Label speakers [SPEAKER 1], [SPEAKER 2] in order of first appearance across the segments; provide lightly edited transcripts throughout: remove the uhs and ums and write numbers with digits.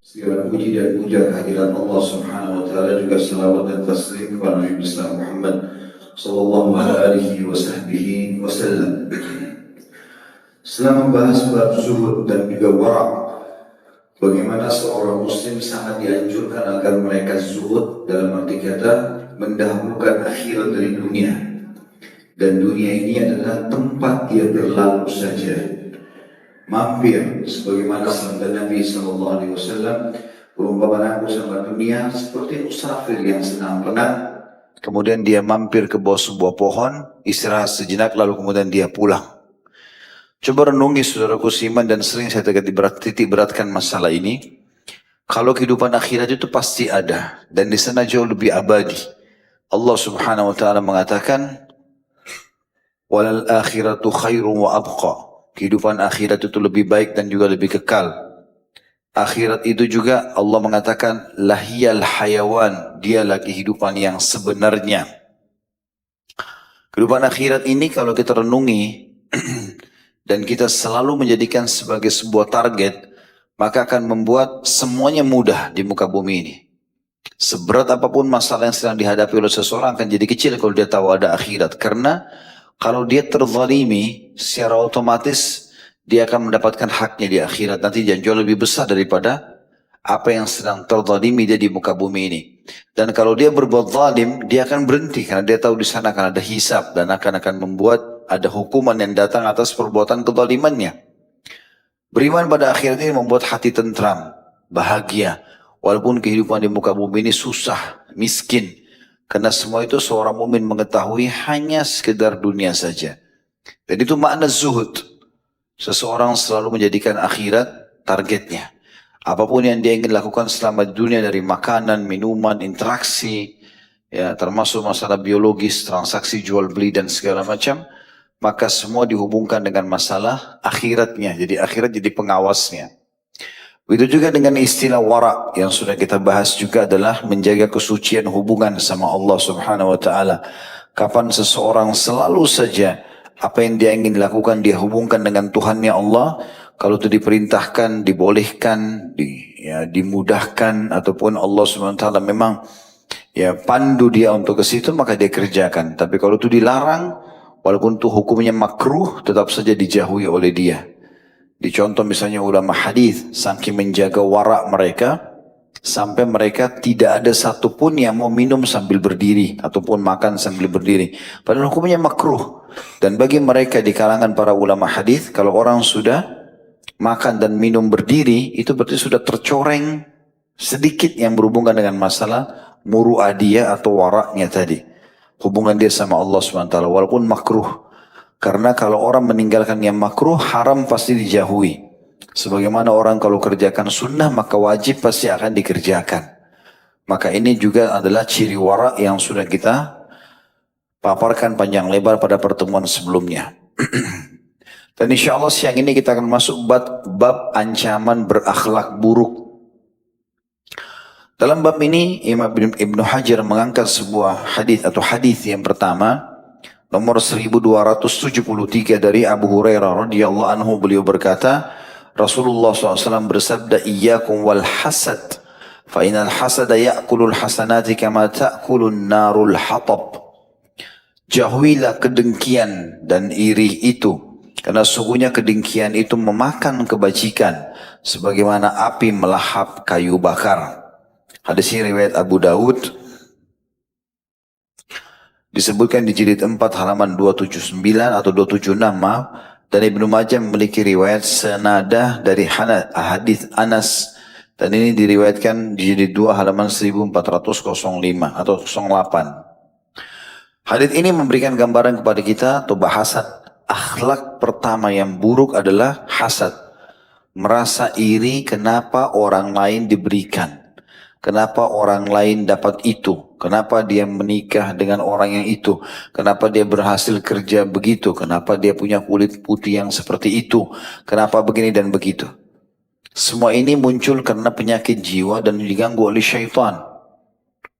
[SPEAKER 1] Segala puji dan puja kehadirat Allah Subhanahu wa taala, juga salawat dan taslim kepada Nabi besar Muhammad sallallahu alaihi wasallam. Setelah membahas bab zuhud dan juga wara', bagaimana seorang muslim sangat dianjurkan agar mereka zuhud, dalam arti kata mendahulukan akhirat dari dunia. Dan dunia ini adalah tempat dia berlalu saja, mampir, sebagaimana sabda Nabi SAW, perumpamaan aku sama dunia seperti musafir yang sedang penat, kemudian dia mampir ke bawah sebuah pohon, istirahat sejenak, lalu kemudian dia pulang. Coba renungi saudaraku siman, dan sering saya titik beratkan masalah ini. Kalau kehidupan akhirat itu pasti ada, dan di sana jauh lebih abadi. Allah Subhanahu wa taala mengatakan, walal akhiratu khairun wa abqa. Kehidupan akhirat itu lebih baik dan juga lebih kekal. Akhirat itu juga Allah mengatakan lahiyal hayawan, dialah kehidupan yang sebenarnya. Kehidupan akhirat ini kalau kita renungi dan kita selalu menjadikan sebagai sebuah target, maka akan membuat semuanya mudah di muka bumi ini. Seberat apapun masalah yang sedang dihadapi oleh seseorang akan jadi kecil kalau dia tahu ada akhirat. Karena kalau dia terzalimi, secara otomatis dia akan mendapatkan haknya di akhirat nanti yang jauh lebih besar daripada apa yang sedang terzalimi dia di muka bumi ini. Dan kalau dia berbuat zalim, dia akan berhenti karena dia tahu di sana akan ada hisab dan akan membuat ada hukuman yang datang atas perbuatan kezalimannya. Beriman pada akhirat ini membuat hati tentram, bahagia, walaupun kehidupan di muka bumi ini susah, miskin. Karena semua itu seorang mukmin mengetahui hanya sekedar dunia saja. Dan itu makna zuhud. Seseorang selalu menjadikan akhirat targetnya. Apapun yang dia ingin lakukan selama di dunia, dari makanan, minuman, interaksi, ya, termasuk masalah biologis, transaksi jual beli dan segala macam, maka semua dihubungkan dengan masalah akhiratnya. Jadi akhirat jadi pengawasnya. Begitu juga dengan istilah wara' yang sudah kita bahas juga adalah menjaga kesucian hubungan sama Allah Subhanahu wa taala. Kapan seseorang selalu saja apa yang dia ingin lakukan dia hubungkan dengan Tuhannya Allah, kalau itu diperintahkan, dibolehkan, dimudahkan, ataupun Allah Subhanahu wa taala memang pandu dia untuk ke situ, maka dia kerjakan. Tapi kalau itu dilarang, walaupun itu hukumnya makruh, tetap saja dijauhi oleh dia. Dicontoh misalnya ulama hadis, saking menjaga wara' mereka, sampai mereka tidak ada satupun yang mau minum sambil berdiri, ataupun makan sambil berdiri. Padahal hukumnya makruh. Dan bagi mereka di kalangan para ulama hadis, kalau orang sudah makan dan minum berdiri, itu berarti sudah tercoreng sedikit yang berhubungan dengan masalah muru'ah dia atau wara'nya tadi. Hubungan dia sama Allah SWT, walaupun makruh. Karena kalau orang meninggalkan yang makruh, haram pasti dijauhi. Sebagaimana orang kalau kerjakan sunnah, maka wajib pasti akan dikerjakan. Maka ini juga adalah ciri wara' yang sudah kita paparkan panjang lebar pada pertemuan sebelumnya. Dan insya Allah siang ini kita akan masuk bab ancaman berakhlak buruk. Dalam bab ini Imam Ibnu Hajar mengangkat sebuah hadis atau hadis yang pertama, nomor 1273 dari Abu Hurairah radhiyallahu anhu, beliau berkata, Rasulullah SAW bersabda, iyyakum wal hasad, fa inal hasada ya'kulul hasanati kama ta'kulun narul hatab. Jauhilah kedengkian dan iri itu, karena sungguhnya kedengkian itu memakan kebajikan sebagaimana api melahap kayu bakar. Hadis ini riwayat Abu Daud, disebutkan di jilid 4 halaman 279 atau 276, dan Ibnu Majah memiliki riwayat senada dari hadis Anas, dan ini diriwayatkan di jilid 2 halaman 1405 atau 08. Hadis ini memberikan gambaran kepada kita atau bahasan akhlak pertama yang buruk adalah hasad. Merasa iri kenapa orang lain diberikan. Kenapa orang lain dapat itu? Kenapa dia menikah dengan orang yang itu? Kenapa dia berhasil kerja begitu? Kenapa dia punya kulit putih yang seperti itu? Kenapa begini dan begitu? Semua ini muncul karena penyakit jiwa dan diganggu oleh syaitan.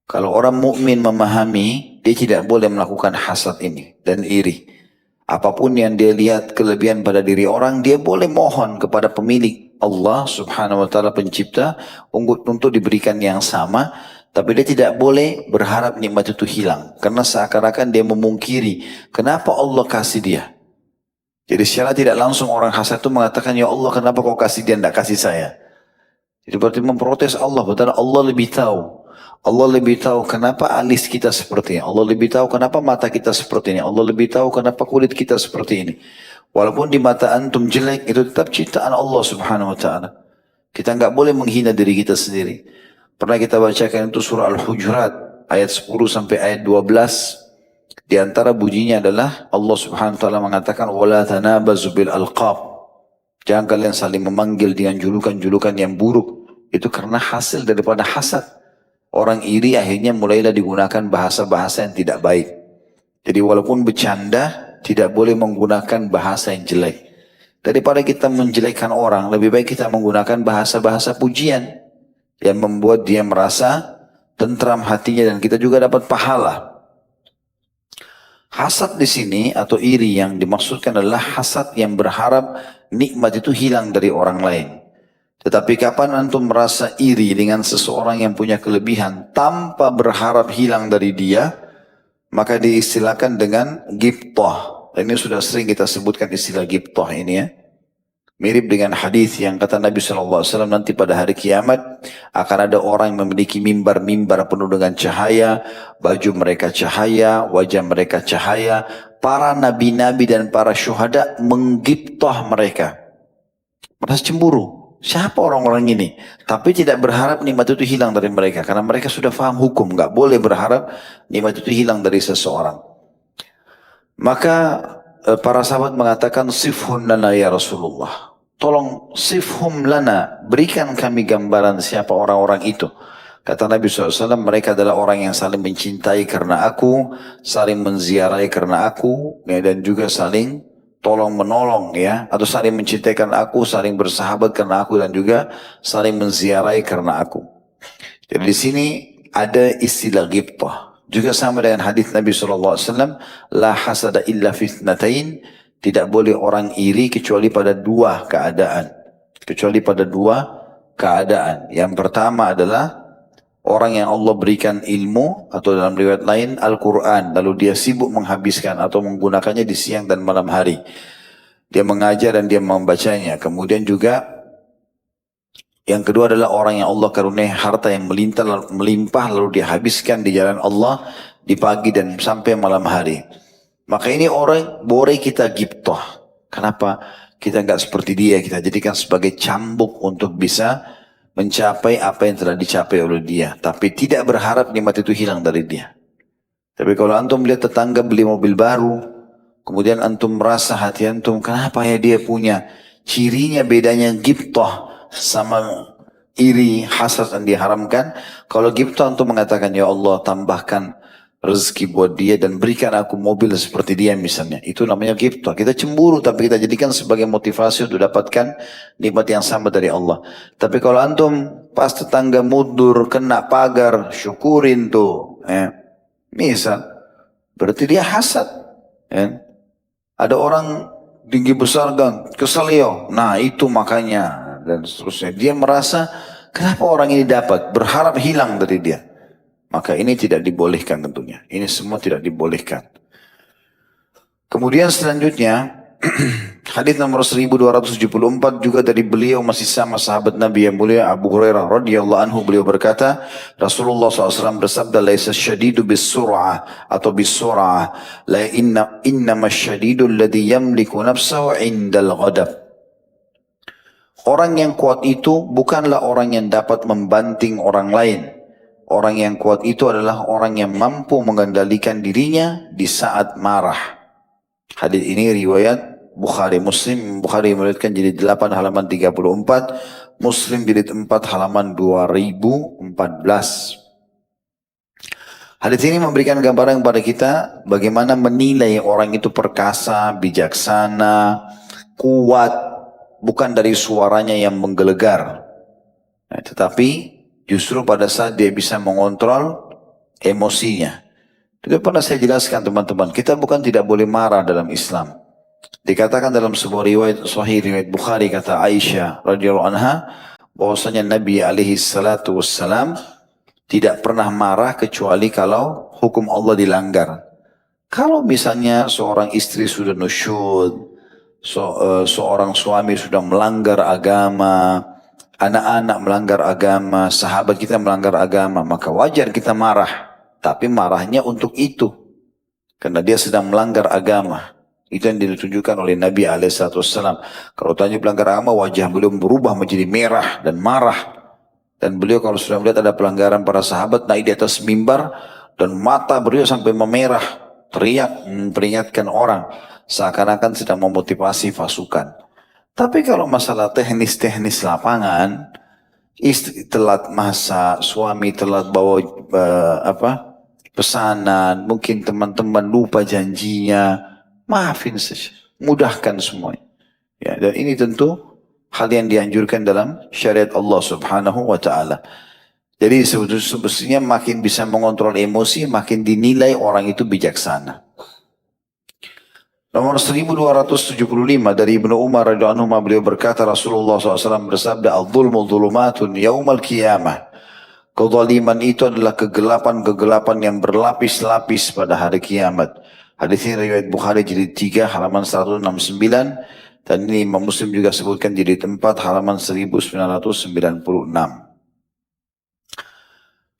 [SPEAKER 1] Kalau orang mukmin memahami, dia tidak boleh melakukan hasad ini dan iri. Apapun yang dia lihat kelebihan pada diri orang, dia boleh mohon kepada pemilik Allah subhanahu wa ta'ala pencipta untuk diberikan yang sama, tapi dia tidak boleh berharap nikmat itu hilang. Karena seakan-akan dia memungkiri, kenapa Allah kasih dia? Jadi secara tidak langsung orang hasad itu mengatakan, ya Allah kenapa kau kasih dia, tidak kasih saya? Jadi berarti memprotes Allah, betul Allah lebih tahu. Allah lebih tahu kenapa alis kita seperti ini. Allah lebih tahu kenapa mata kita seperti ini. Allah lebih tahu kenapa kulit kita seperti ini. Walaupun di mata antum jelek, itu tetap ciptaan Allah subhanahu wa ta'ala. Kita nggak boleh menghina diri kita sendiri. Pernah kita bacakan itu surah Al-Hujurat, ayat 10 sampai ayat 12. Di antara bunyinya adalah Allah subhanahu wa ta'ala mengatakan, وَلَا تَنَابَزُ بِالْأَلْقَابِ. Jangan kalian saling memanggil dengan julukan-julukan yang buruk. Itu karena hasil daripada hasad. Orang iri akhirnya mulailah digunakan bahasa-bahasa yang tidak baik. Jadi walaupun bercanda, tidak boleh menggunakan bahasa yang jelek. Daripada kita menjelekkan orang, lebih baik kita menggunakan bahasa-bahasa pujian yang membuat dia merasa tentram hatinya dan kita juga dapat pahala. Hasad di sini atau iri yang dimaksudkan adalah hasad yang berharap nikmat itu hilang dari orang lain. Tetapi kapan antum merasa iri dengan seseorang yang punya kelebihan tanpa berharap hilang dari dia, maka diistilahkan dengan ghibthah. Ini sudah sering kita sebutkan istilah ghibthah ini ya. Mirip dengan hadis yang kata Nabi SAW, nanti pada hari kiamat akan ada orang yang memiliki mimbar-mimbar penuh dengan cahaya, baju mereka cahaya, wajah mereka cahaya. Para nabi-nabi dan para syuhada menggibtah mereka. Merasa cemburu. Siapa orang-orang ini? Tapi tidak berharap nikmat itu hilang dari mereka. Karena mereka sudah paham hukum. Gak boleh berharap nikmat itu hilang dari seseorang. Maka para sahabat mengatakan, sifhun lana ya Rasulullah. Tolong sifhum lana, berikan kami gambaran siapa orang-orang itu. Kata Nabi SAW, mereka adalah orang yang saling mencintai karena aku, saling menziarahi karena aku, ya, dan juga saling tolong menolong ya, atau saling mencintai karena aku, saling bersahabat karena aku, dan juga saling menziarahi karena aku. Jadi di sini ada istilah ghibthah. Juga sama dengan hadis Nabi SAW, la hasada illa fitnatain, tidak boleh orang iri kecuali pada dua keadaan. Kecuali pada dua keadaan. Yang pertama adalah orang yang Allah berikan ilmu, atau dalam riwayat lain Al-Quran, lalu dia sibuk menghabiskan atau menggunakannya di siang dan malam hari. Dia mengajar dan dia membacanya. Kemudian juga yang kedua adalah orang yang Allah karuniai harta yang melimpah lalu dia habiskan di jalan Allah di pagi dan sampai malam hari. Maka ini orang boleh kita ghibthah. Kenapa? Kita enggak seperti dia, kita jadikan sebagai cambuk untuk bisa mencapai apa yang telah dicapai oleh dia. Tapi tidak berharap nikmat itu hilang dari dia. Tapi kalau antum lihat tetangga beli mobil baru, kemudian antum merasa hati antum, kenapa ya dia punya? Cirinya bedanya ghibthah sama iri, hasad yang diharamkan. Kalau ghibthah antum mengatakan, ya Allah tambahkan rezeki buat dia dan berikan aku mobil seperti dia misalnya. Itu namanya ghibthah. Kita cemburu tapi kita jadikan sebagai motivasi untuk dapatkan nikmat yang sama dari Allah. Tapi kalau antum pas tetangga mundur, kena pagar, syukurin tuh. Misal, berarti dia hasad. Ada orang tinggi besar gang, kesel yo. Nah itu makanya. Dan seterusnya. Dia merasa, kenapa orang ini dapat? Berharap hilang dari dia. Maka ini tidak dibolehkan tentunya. Ini semua tidak dibolehkan. Kemudian selanjutnya, hadis nomor 1274 juga dari beliau masih sama sahabat Nabi yang mulia Abu Hurairah radhiyallahu anhu, beliau berkata, Rasulullah SAW bersabda, laisa syadidu bis sur'ah atau bis sur'ah, la innama syadidu alladhi yamliku nafsahu indal ghadab. Orang yang kuat itu bukanlah orang yang dapat membanting orang lain. Orang yang kuat itu adalah orang yang mampu mengendalikan dirinya di saat marah. Hadis ini riwayat Bukhari Muslim. Bukhari meriwayatkan jilid 8 halaman 34, Muslim jilid 4 halaman 2014. Hadis ini memberikan gambaran kepada kita bagaimana menilai orang itu perkasa, bijaksana, kuat, bukan dari suaranya yang menggelegar. Tetapi justru pada saat dia bisa mengontrol emosinya. Itu pernah saya jelaskan teman-teman, kita bukan tidak boleh marah dalam Islam. Dikatakan dalam sebuah riwayat sahih riwayat Bukhari, kata Aisyah radhiyallahu anha, bahwasanya Nabi alaihi salatu wassalam tidak pernah marah kecuali kalau hukum Allah dilanggar. Kalau misalnya seorang istri sudah nusyud, seorang suami sudah melanggar agama, anak-anak melanggar agama, sahabat kita melanggar agama, maka wajar kita marah. Tapi marahnya untuk itu, karena dia sedang melanggar agama. Itu yang ditunjukkan oleh Nabi Alaihissalam. Kalau tanya pelanggar agama, wajah beliau berubah menjadi merah dan marah. Dan beliau kalau sudah melihat ada pelanggaran para sahabat, naik di atas mimbar dan mata beliau sampai memerah, teriak memperingatkan orang, seakan-akan sedang memotivasi pasukan. Tapi kalau masalah teknis-teknis lapangan, istri telat masak, suami telat bawa pesanan, mungkin teman-teman lupa janjinya, maafin saja, mudahkan semuanya. Ya, dan ini tentu hal yang dianjurkan dalam syariat Allah Subhanahu wa taala. Jadi sebetulnya makin bisa mengontrol emosi, makin dinilai orang itu bijaksana. Nomor 1275 dari Ibnu Umar radhiyallahu anhu, beliau berkata, Rasulullah SAW bersabda, "Al-dhulmu dhulumatun yaumal qiyamah." Kezaliman itu adalah kegelapan-kegelapan yang berlapis-lapis pada hari kiamat. Hadis ini riwayat Bukhari jilid 3 halaman 169, dan ini Imam Muslim juga sebutkan jilid 4 halaman 1996.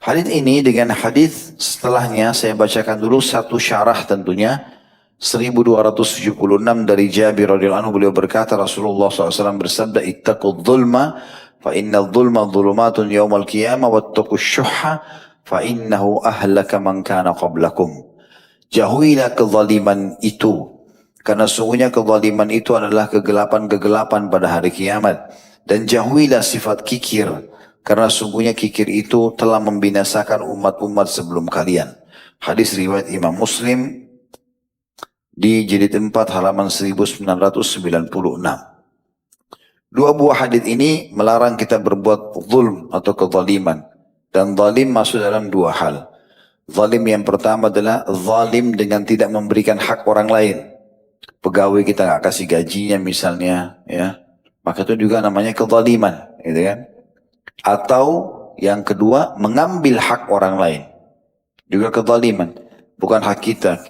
[SPEAKER 1] Hadis ini dengan hadis setelahnya saya bacakan dulu satu syarah tentunya. 1276 dari Jabir radhiyallahu anhu, beliau berkata, Rasulullah SAW bersabda, "Ittaqud dzulma fa innal dzulma dzulumatun yaumal qiyamah wattaqush syuhha fa innahu ahlaka man kana qablakum." Jauhilah kezaliman itu, karena sungguhnya kezaliman itu adalah kegelapan-kegelapan pada hari kiamat. Dan jauhilah sifat kikir, karena sungguhnya kikir itu telah membinasakan umat-umat sebelum kalian. Hadis riwayat Imam Muslim di jilid 4 halaman 1996. Dua buah hadis ini melarang kita berbuat zulm atau kezaliman. Dan zalim masuk dalam dua hal. Zalim yang pertama adalah zalim dengan tidak memberikan hak orang lain. Pegawai kita nggak kasih gajinya misalnya, ya, maka itu juga namanya kezaliman, gitu kan? Atau yang kedua, mengambil hak orang lain, juga kezaliman, bukan hak kita.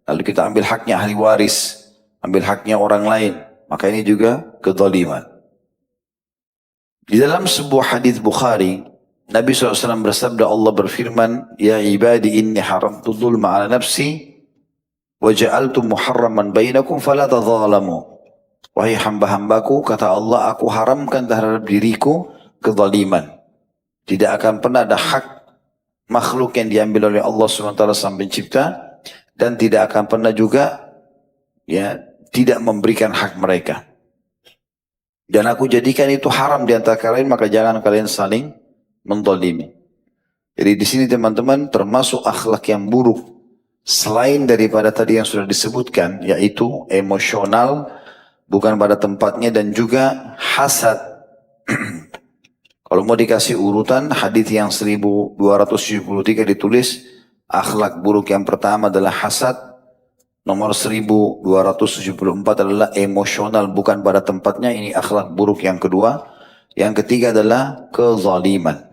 [SPEAKER 1] Lalu kita ambil haknya ahli waris, ambil haknya orang lain, maka ini juga kezaliman. Di dalam sebuah hadis Bukhari, Nabi SAW bersabda, Allah berfirman, "Ya ibadi inni haramtu dzulma ala nafsi wa ja'altu muharraman bainakum fala tadzalamu." Wahai hamba-hambaku, kata Allah, aku haramkan terhadap diriku kezaliman. Tidak akan pernah ada hak makhluk yang diambil oleh Allah SWT sang pencipta, dan tidak akan pernah juga tidak memberikan hak mereka. Dan aku jadikan itu haram di antara kalian, maka jangan kalian saling menzalimi. Jadi di sini teman-teman termasuk akhlak yang buruk, selain daripada tadi yang sudah disebutkan, yaitu emosional bukan pada tempatnya, dan juga hasad. Kalau mau dikasih urutan, hadis yang 1273 ditulis, akhlak buruk yang pertama adalah hasad, nomor 1274 adalah emosional bukan pada tempatnya, ini akhlak buruk yang kedua. Yang ketiga adalah kezaliman.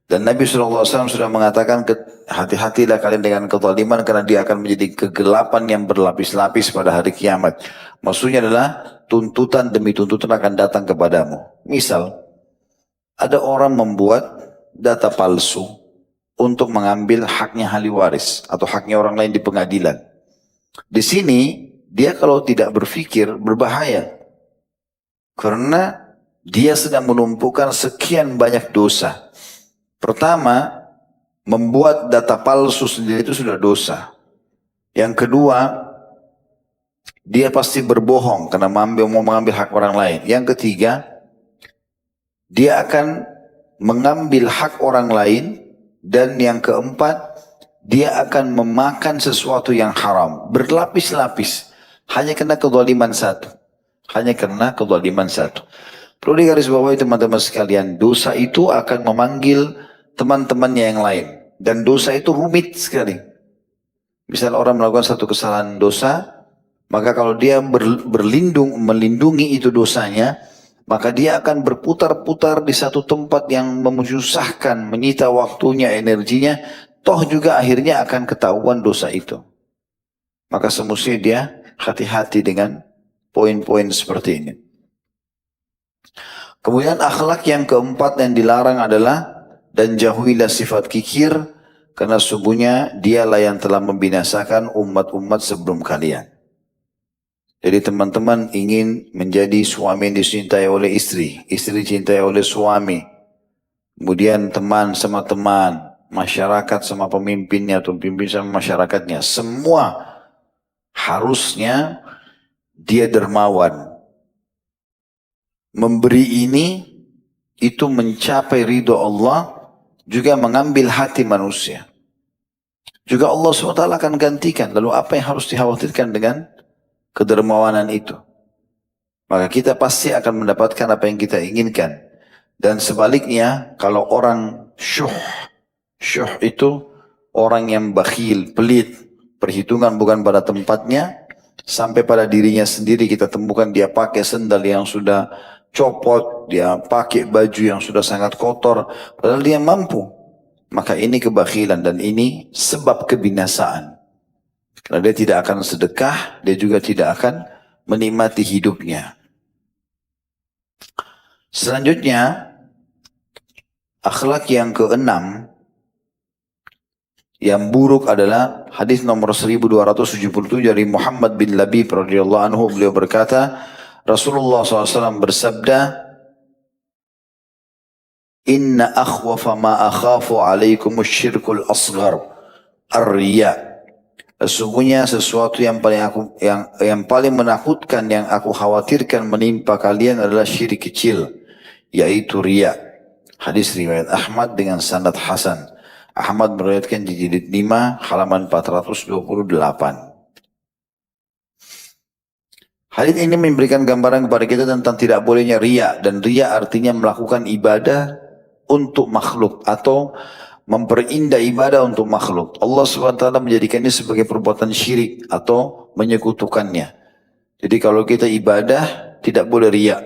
[SPEAKER 1] Dan Nabi SAW sudah mengatakan, hati-hatilah kalian dengan kezaliman, karena dia akan menjadi kegelapan yang berlapis-lapis pada hari kiamat. Maksudnya adalah tuntutan demi tuntutan akan datang kepadamu. Misal, ada orang membuat data palsu untuk mengambil haknya ahli waris atau haknya orang lain di pengadilan. Di sini dia kalau tidak berpikir berbahaya, karena dia sedang menumpukan sekian banyak dosa. Pertama, membuat data palsu sendiri itu sudah dosa. Yang kedua, dia pasti berbohong karena mau mengambil hak orang lain. Yang ketiga, dia akan mengambil hak orang lain. Dan yang keempat, dia akan memakan sesuatu yang haram, berlapis-lapis, hanya karena kezaliman satu. Perlu digarisbawahi teman-teman sekalian, dosa itu akan memanggil teman-temannya yang lain, dan dosa itu rumit sekali. Misal orang melakukan satu kesalahan dosa, maka kalau dia melindungi itu dosanya, maka dia akan berputar-putar di satu tempat yang menyusahkan, menyita waktunya, energinya, toh juga akhirnya akan ketahuan dosa itu. Maka semestinya dia hati-hati dengan poin-poin seperti ini. Kemudian akhlak yang keempat yang dilarang adalah dan jauhilah sifat kikir karena sesungguhnya dialah yang telah membinasakan umat-umat sebelum kalian. Jadi teman-teman ingin menjadi suami yang dicintai oleh istri, istri dicintai oleh suami, kemudian teman sama teman, masyarakat sama pemimpinnya atau pemimpin sama masyarakatnya, semua harusnya dia dermawan. Memberi ini itu mencapai ridho Allah, juga mengambil hati manusia. Juga Allah SWT akan gantikan. Lalu apa yang harus dikhawatirkan dengan kedermawanan itu? Maka kita pasti akan mendapatkan apa yang kita inginkan. Dan sebaliknya, kalau orang syuh itu orang yang bakhil, pelit, perhitungan bukan pada tempatnya, sampai pada dirinya sendiri kita temukan dia pakai sendal yang sudah copot, dia pakai baju yang sudah sangat kotor, padahal dia mampu. Maka ini kebakhilan dan ini sebab kebinasaan. Karena dia tidak akan sedekah, dia juga tidak akan menikmati hidupnya. Selanjutnya, akhlak yang keenam, yang buruk adalah hadis nomor 1277 dari Muhammad bin Labib radhiyallahu anhu. Beliau berkata, Rasulullah SAW bersabda, Inna akhwafa ma akhafu alaikum syirkul asghar ar-riya. Sesungguhnya sesuatu yang paling menakutkan yang aku khawatirkan menimpa kalian adalah syirik kecil, yaitu riya. Hadis riwayat Ahmad dengan sanad hasan. Ahmad meriwayatkan di jilid 5 halaman 428. Hadis ini memberikan gambaran kepada kita tentang tidak bolehnya riya, dan riya artinya melakukan ibadah untuk makhluk atau memperindah ibadah untuk makhluk. Allah SWT menjadikannya sebagai perbuatan syirik atau menyekutukannya. Jadi kalau kita ibadah tidak boleh riya.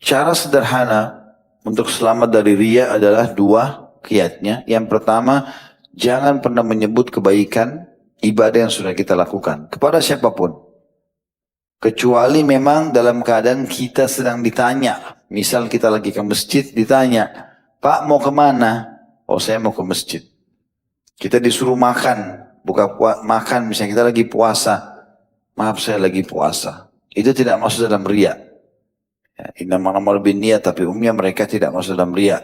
[SPEAKER 1] Cara sederhana untuk selamat dari riya adalah dua kiatnya. Yang pertama, jangan pernah menyebut kebaikan ibadah yang sudah kita lakukan kepada siapapun. Kecuali memang dalam keadaan kita sedang ditanya. Misal kita lagi ke masjid ditanya, Pak mau kemana? Oh saya mau ke masjid. Kita disuruh makan, makan misalnya kita lagi puasa. Maaf saya lagi puasa. Itu tidak masuk dalam riya. Ya, innamal binniyat, tapi umumnya mereka tidak masuk dalam riya.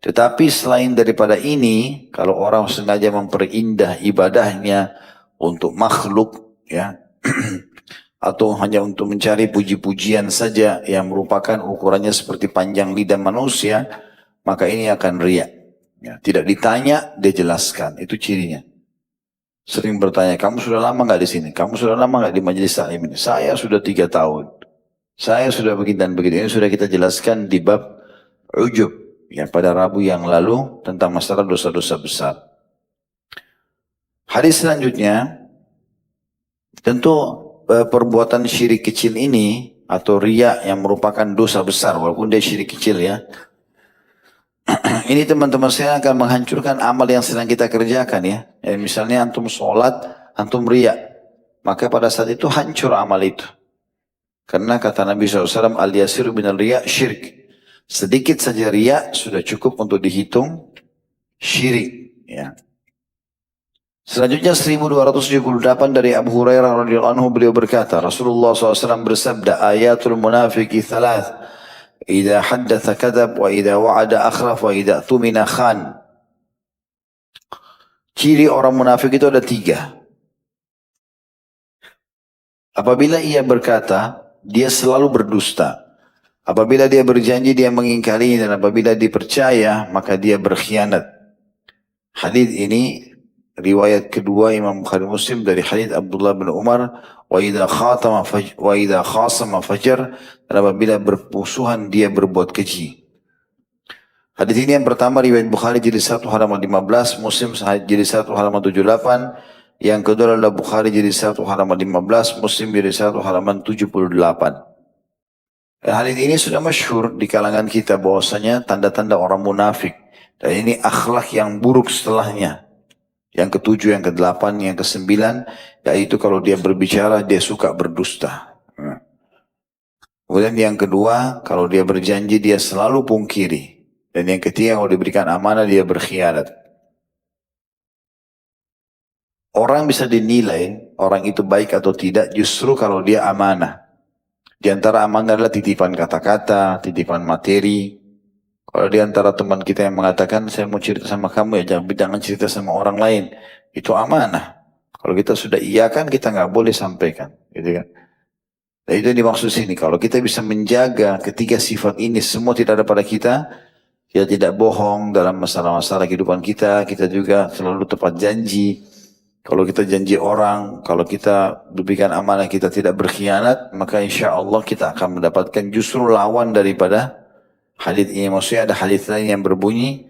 [SPEAKER 1] Tetapi selain daripada ini, kalau orang sengaja memperindah ibadahnya untuk makhluk, ya, atau hanya untuk mencari puji-pujian saja yang merupakan ukurannya seperti panjang lidah manusia, maka ini akan riya. Ya, tidak ditanya, dia jelaskan. Itu cirinya. Sering bertanya, kamu sudah lama nggak di sini? Kamu sudah lama nggak di majelis taklim ini? Saya sudah 3 tahun. Saya sudah begini dan begitu. Ini sudah kita jelaskan di bab ujub, ya, pada Rabu yang lalu tentang masalah dosa-dosa besar. Hadis selanjutnya, tentu perbuatan syirik kecil ini atau riya yang merupakan dosa besar walaupun dia syirik kecil, ya. Ini teman-teman saya akan menghancurkan amal yang sedang kita kerjakan, ya. Misalnya antum sholat, antum riya, maka pada saat itu hancur amal itu. Karena kata Nabi SAW, al-yasiru minal riya syirik. Sedikit saja riya sudah cukup untuk dihitung syirik, ya. Selanjutnya 1278 dari Abu Hurairah radhiyallahu anhu, beliau berkata, Rasulullah SAW bersabda, ayatul munafiqi thalath, idza haddatha kadzab wa idza wa'ada akhlaf wa idza tumina khan. Ciri orang munafik itu ada 3. Apabila ia berkata, dia selalu berdusta. Apabila dia berjanji, dia mengingkari, dan apabila dipercaya, maka dia berkhianat. Hadis ini riwayat kedua Imam Bukhari Muslim dari hadis Abdullah bin Umar, wa idza khasama fajar, dan apabila bermusuhan dia berbuat keji. Hadis ini yang pertama riwayat Bukhari jilid 1 halaman 15, Muslim jilid 1 halaman 78. Yang kedua adalah Bukhari jilid 1 halaman 15, Muslim jilid 1 halaman 78. Hadis ini sudah masyhur di kalangan kita bahwasanya tanda-tanda orang munafik. Dan ini akhlak yang buruk setelahnya. Yang ketujuh, yang kedelapan, yang kesembilan, yaitu kalau dia berbicara dia suka berdusta. Kemudian yang kedua, kalau dia berjanji dia selalu pungkiri. Dan yang ketiga, kalau diberikan amanah dia berkhianat. Orang bisa dinilai orang itu baik atau tidak justru kalau dia amanah. Di antara amanah adalah titipan kata-kata, titipan materi. Kalau di antara teman kita yang mengatakan, saya mau cerita sama kamu ya, jangan cerita sama orang lain. Itu amanah. Kalau kita sudah iya kan, kita nggak boleh sampaikan. Gitu kan? Dan itu yang dimaksud sini. Kalau kita bisa menjaga ketiga sifat ini, semua tidak ada pada kita. Kita tidak bohong dalam masalah-masalah kehidupan kita. Kita juga selalu tepat janji. Kalau kita janji orang, kalau kita berikan amanah, kita tidak berkhianat, maka insya Allah kita akan mendapatkan justru lawan daripada hadits ini. Maksudnya ada hadits lain yang berbunyi,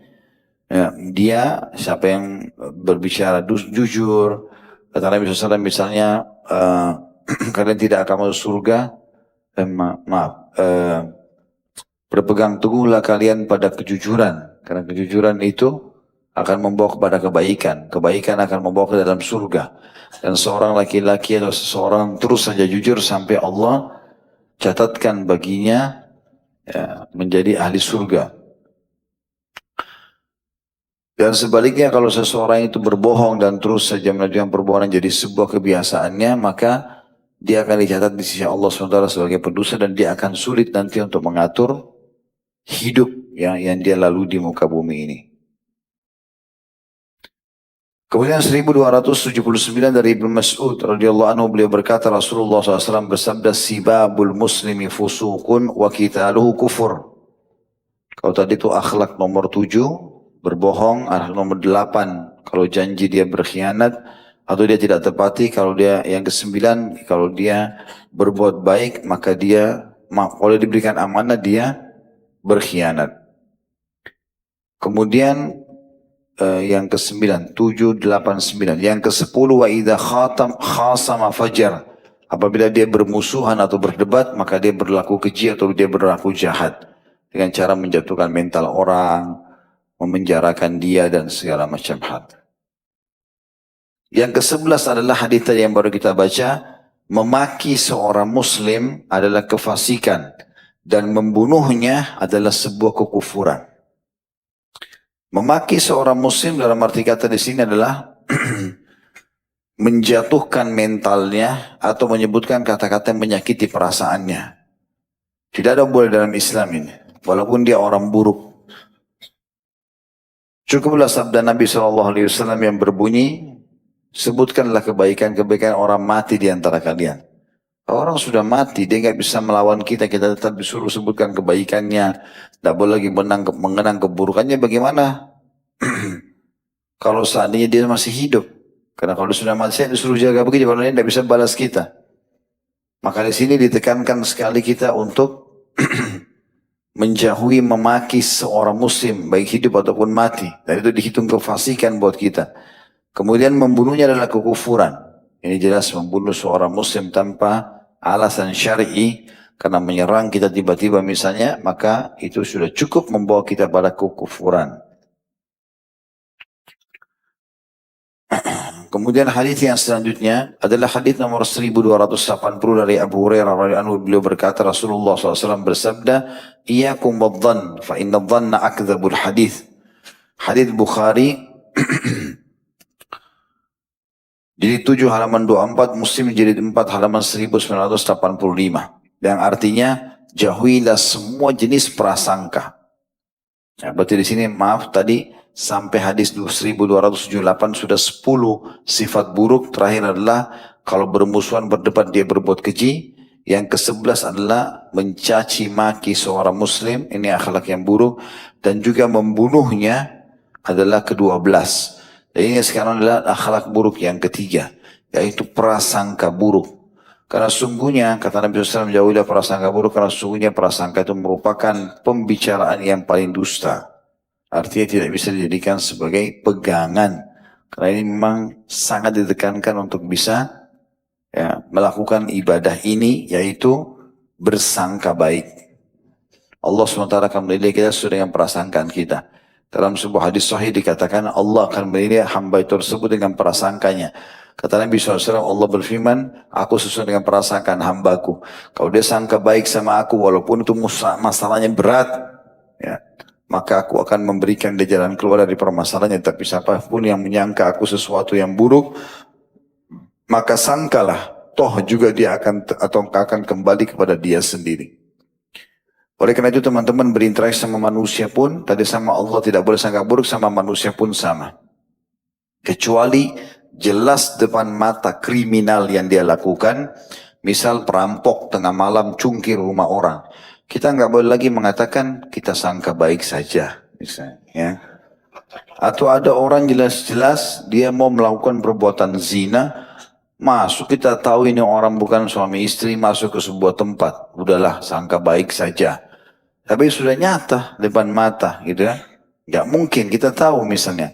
[SPEAKER 1] ya, dia siapa yang berbicara jujur, kata Nabi SAW misalnya, kalian tidak akan masuk surga, berpegang teguhlah kalian pada kejujuran, karena kejujuran itu akan membawa kepada kebaikan. Kebaikan akan membawa ke dalam surga. Dan seorang laki-laki atau seseorang terus saja jujur sampai Allah catatkan baginya ya, menjadi ahli surga. Dan sebaliknya kalau seseorang itu berbohong dan terus saja melanjutkan perbohongan jadi sebuah kebiasaannya, maka dia akan dicatat di sisi Allah SWT sebagai pendosa dan dia akan sulit nanti untuk mengatur hidup ya, yang dia lalui di muka bumi ini. Kemudian 1279 dari Ibnu Mas'ud radhiyallahu anhu, beliau berkata Rasulullah SAW bersabda, sibabul muslimi fusukun wa qitaluhu kufur. Kalau tadi itu akhlak nomor 7, berbohong, akhlak nomor 8, kalau janji dia berkhianat atau dia tidak tepati. Kalau dia yang ke-9, kalau dia berbuat baik maka dia, kalau diberikan amanah dia berkhianat. Kemudian yang ke-9, 7, 8, 9. Yang ke-10, wa idha khasama fajar. Apabila dia bermusuhan atau berdebat, maka dia berlaku keji atau dia berlaku jahat. Dengan cara menjatuhkan mental orang, memenjarakan dia dan segala macam hal. Yang ke-11 adalah hadits yang baru kita baca. Memaki seorang muslim adalah kefasikan. Dan membunuhnya adalah sebuah kekufuran. Memaki seorang muslim dalam arti kata di sini adalah menjatuhkan mentalnya atau menyebutkan kata-kata yang menyakiti perasaannya. Tidak ada boleh dalam Islam ini, walaupun dia orang buruk. Cukuplah sabda Nabi SAW yang berbunyi, sebutkanlah kebaikan-kebaikan orang mati di antara kalian. Orang sudah mati, dia nggak bisa melawan kita, kita tetap disuruh sebutkan kebaikannya. Tidak boleh lagi mengenang keburukannya. Bagaimana kalau seandainya dia masih hidup? Karena kalau sudah mati, saya disuruh jaga begitu, kalau dia tidak bisa balas kita. Maka di sini ditekankan sekali kita untuk menjauhi memaki seorang muslim, baik hidup ataupun mati. Dan itu dihitung kefasikan buat kita. Kemudian membunuhnya adalah kekufuran. Ini jelas membunuh seorang muslim tanpa alasan syar'i, karena menyerang kita tiba-tiba misalnya, maka itu sudah cukup membawa kita pada kekufuran. Kemudian hadis yang selanjutnya adalah hadis nomor 1280 dari Abu Hurairah radhiyallahu anhu, beliau berkata Rasulullah SAW bersabda, iyyakum wadh-dhann fa inna dhanna akdzabul hadis. Hadis Bukhari jilid 7 halaman 24, Muslim jilid 4 halaman 1985. Yang artinya jauhilah semua jenis prasangka. Ya, berarti di sini maaf tadi sampai hadis 1278 sudah 10 sifat buruk. Terakhir adalah kalau bermusuhan berdebat dia berbuat keji. Yang ke-11 adalah mencaci maki seorang muslim, ini akhlak yang buruk, dan juga membunuhnya adalah ke-12. Dan ini sekarang adalah akhlak buruk yang ketiga, yaitu prasangka buruk. Karena sungguhnya, kata Nabi SAW, jauhilah prasangka buruk, karena sungguhnya prasangka itu merupakan pembicaraan yang paling dusta. Artinya tidak bisa dijadikan sebagai pegangan. Karena ini memang sangat ditekankan untuk bisa melakukan ibadah ini, yaitu bersangka baik. Allah SWT akan menilai kita sesuai dengan prasangkaan kita. Dalam sebuah hadis sahih dikatakan Allah akan menilai hamba tersebut dengan prasangkanya. Kata Nabi SAW, Allah berfirman, aku sesuai dengan prasangkaan hambaku. Kalau dia sangka baik sama aku, walaupun itu masalahnya berat, ya, maka aku akan memberikan dia jalan keluar dari permasalahannya. Tapi siapapun yang menyangka aku sesuatu yang buruk, maka sangkalah, toh juga dia akan kembali kepada dia sendiri. Oleh karena itu teman-teman berinteraksi sama manusia pun, tadi sama Allah tidak boleh sangka buruk, sama manusia pun sama. Kecuali jelas depan mata kriminal yang dia lakukan, misal perampok tengah malam cungkir rumah orang. Kita nggak boleh lagi mengatakan kita sangka baik saja, misalnya. Ya. Atau ada orang jelas-jelas dia mau melakukan perbuatan zina, masuk kita tahu ini orang bukan suami istri, masuk ke sebuah tempat, udahlah sangka baik saja. Tapi sudah nyata depan mata gitu ya. Gak mungkin kita tahu misalnya.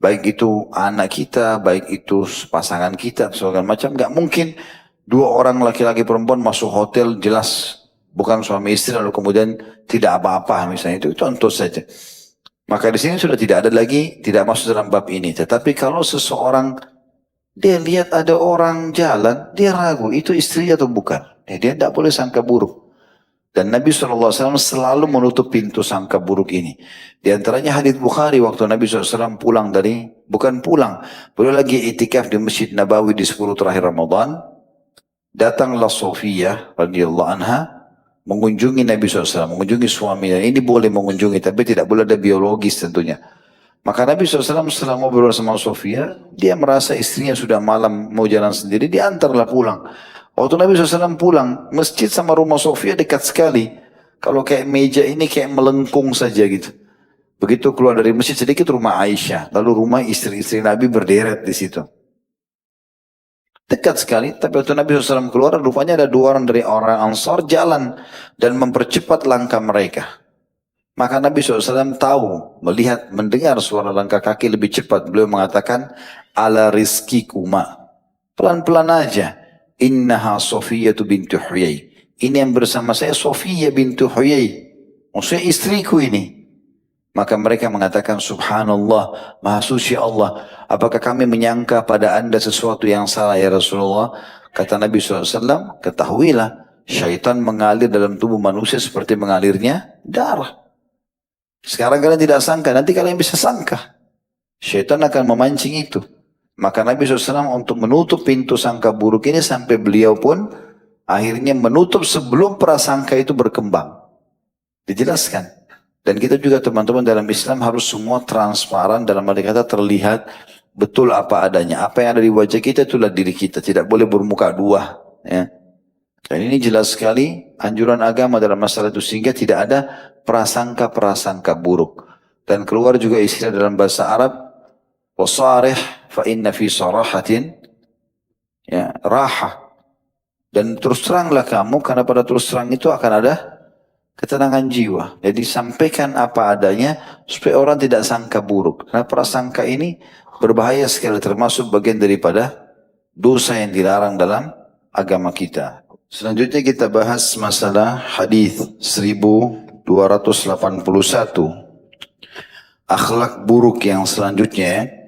[SPEAKER 1] Baik itu anak kita, baik itu pasangan kita, segala macam. Gak mungkin dua orang laki-laki perempuan masuk hotel jelas bukan suami istri lalu kemudian tidak apa-apa misalnya. Itu contoh saja. Maka di sini sudah tidak ada lagi, tidak masuk dalam bab ini. Tetapi kalau seseorang dia lihat ada orang jalan, dia ragu itu istri atau bukan. Dia tidak boleh sangka buruk. Dan Nabi SAW selalu menutup pintu sangka buruk ini. Di antaranya hadits Bukhari waktu Nabi SAW pulang bukan pulang, beliau lagi itikaf di Masjid Nabawi di 10 terakhir Ramadan. Datanglah Sofiyah radhiyallahu anha mengunjungi Nabi SAW, mengunjungi suaminya. Ini boleh mengunjungi, tapi tidak boleh ada biologis tentunya. Maka Nabi SAW setelah ngobrol sama Sofiyah, dia merasa istrinya sudah malam mau jalan sendiri, diantarlah pulang. Waktu Nabi SAW pulang, masjid sama rumah Sofiyah dekat sekali. Kalau kayak meja ini kayak melengkung saja gitu. Begitu keluar dari masjid sedikit rumah Aisyah. Lalu rumah istri-istri Nabi berderet di situ. Dekat sekali, tapi waktu Nabi SAW keluar, rupanya ada dua orang dari orang Ansar jalan dan mempercepat langkah mereka. Maka Nabi SAW tahu, melihat, mendengar suara langkah kaki lebih cepat. Beliau mengatakan, ala rizkikuma. Pelan-pelan aja. Innaha Sofiyatu bintu Huyai. Ini yang bersama saya Sofiyah bintu Huyai. Maksudnya istriku ini. Maka mereka mengatakan subhanallah, maha suci Allah. Apakah kami menyangka pada anda sesuatu yang salah ya Rasulullah? Kata Nabi SAW, ketahuilah syaitan mengalir dalam tubuh manusia seperti mengalirnya darah. Sekarang kalian tidak sangka, nanti kalian bisa sangka. Syaitan akan memancing itu. Maka Nabi SAW untuk menutup pintu sangka buruk ini sampai beliau pun akhirnya menutup sebelum prasangka itu berkembang. Dijelaskan. Dan kita juga teman-teman dalam Islam harus semua transparan, dalam arti kata terlihat betul apa adanya. Apa yang ada di wajah kita itulah diri kita. Tidak boleh bermuka dua. Ya. Dan ini jelas sekali anjuran agama dalam masalah itu sehingga tidak ada prasangka-prasangka buruk. Dan keluar juga istilah dalam bahasa Arab, wasarih fa inna fi sarahatin ya raha. Dan terus teranglah kamu karena pada terus terang itu akan ada ketenangan jiwa. Jadi sampaikan apa adanya supaya orang tidak sangka buruk. Karena prasangka ini berbahaya sekali, termasuk bagian daripada dosa yang dilarang dalam agama kita. Selanjutnya kita bahas masalah hadis 1281. Akhlak buruk yang selanjutnya.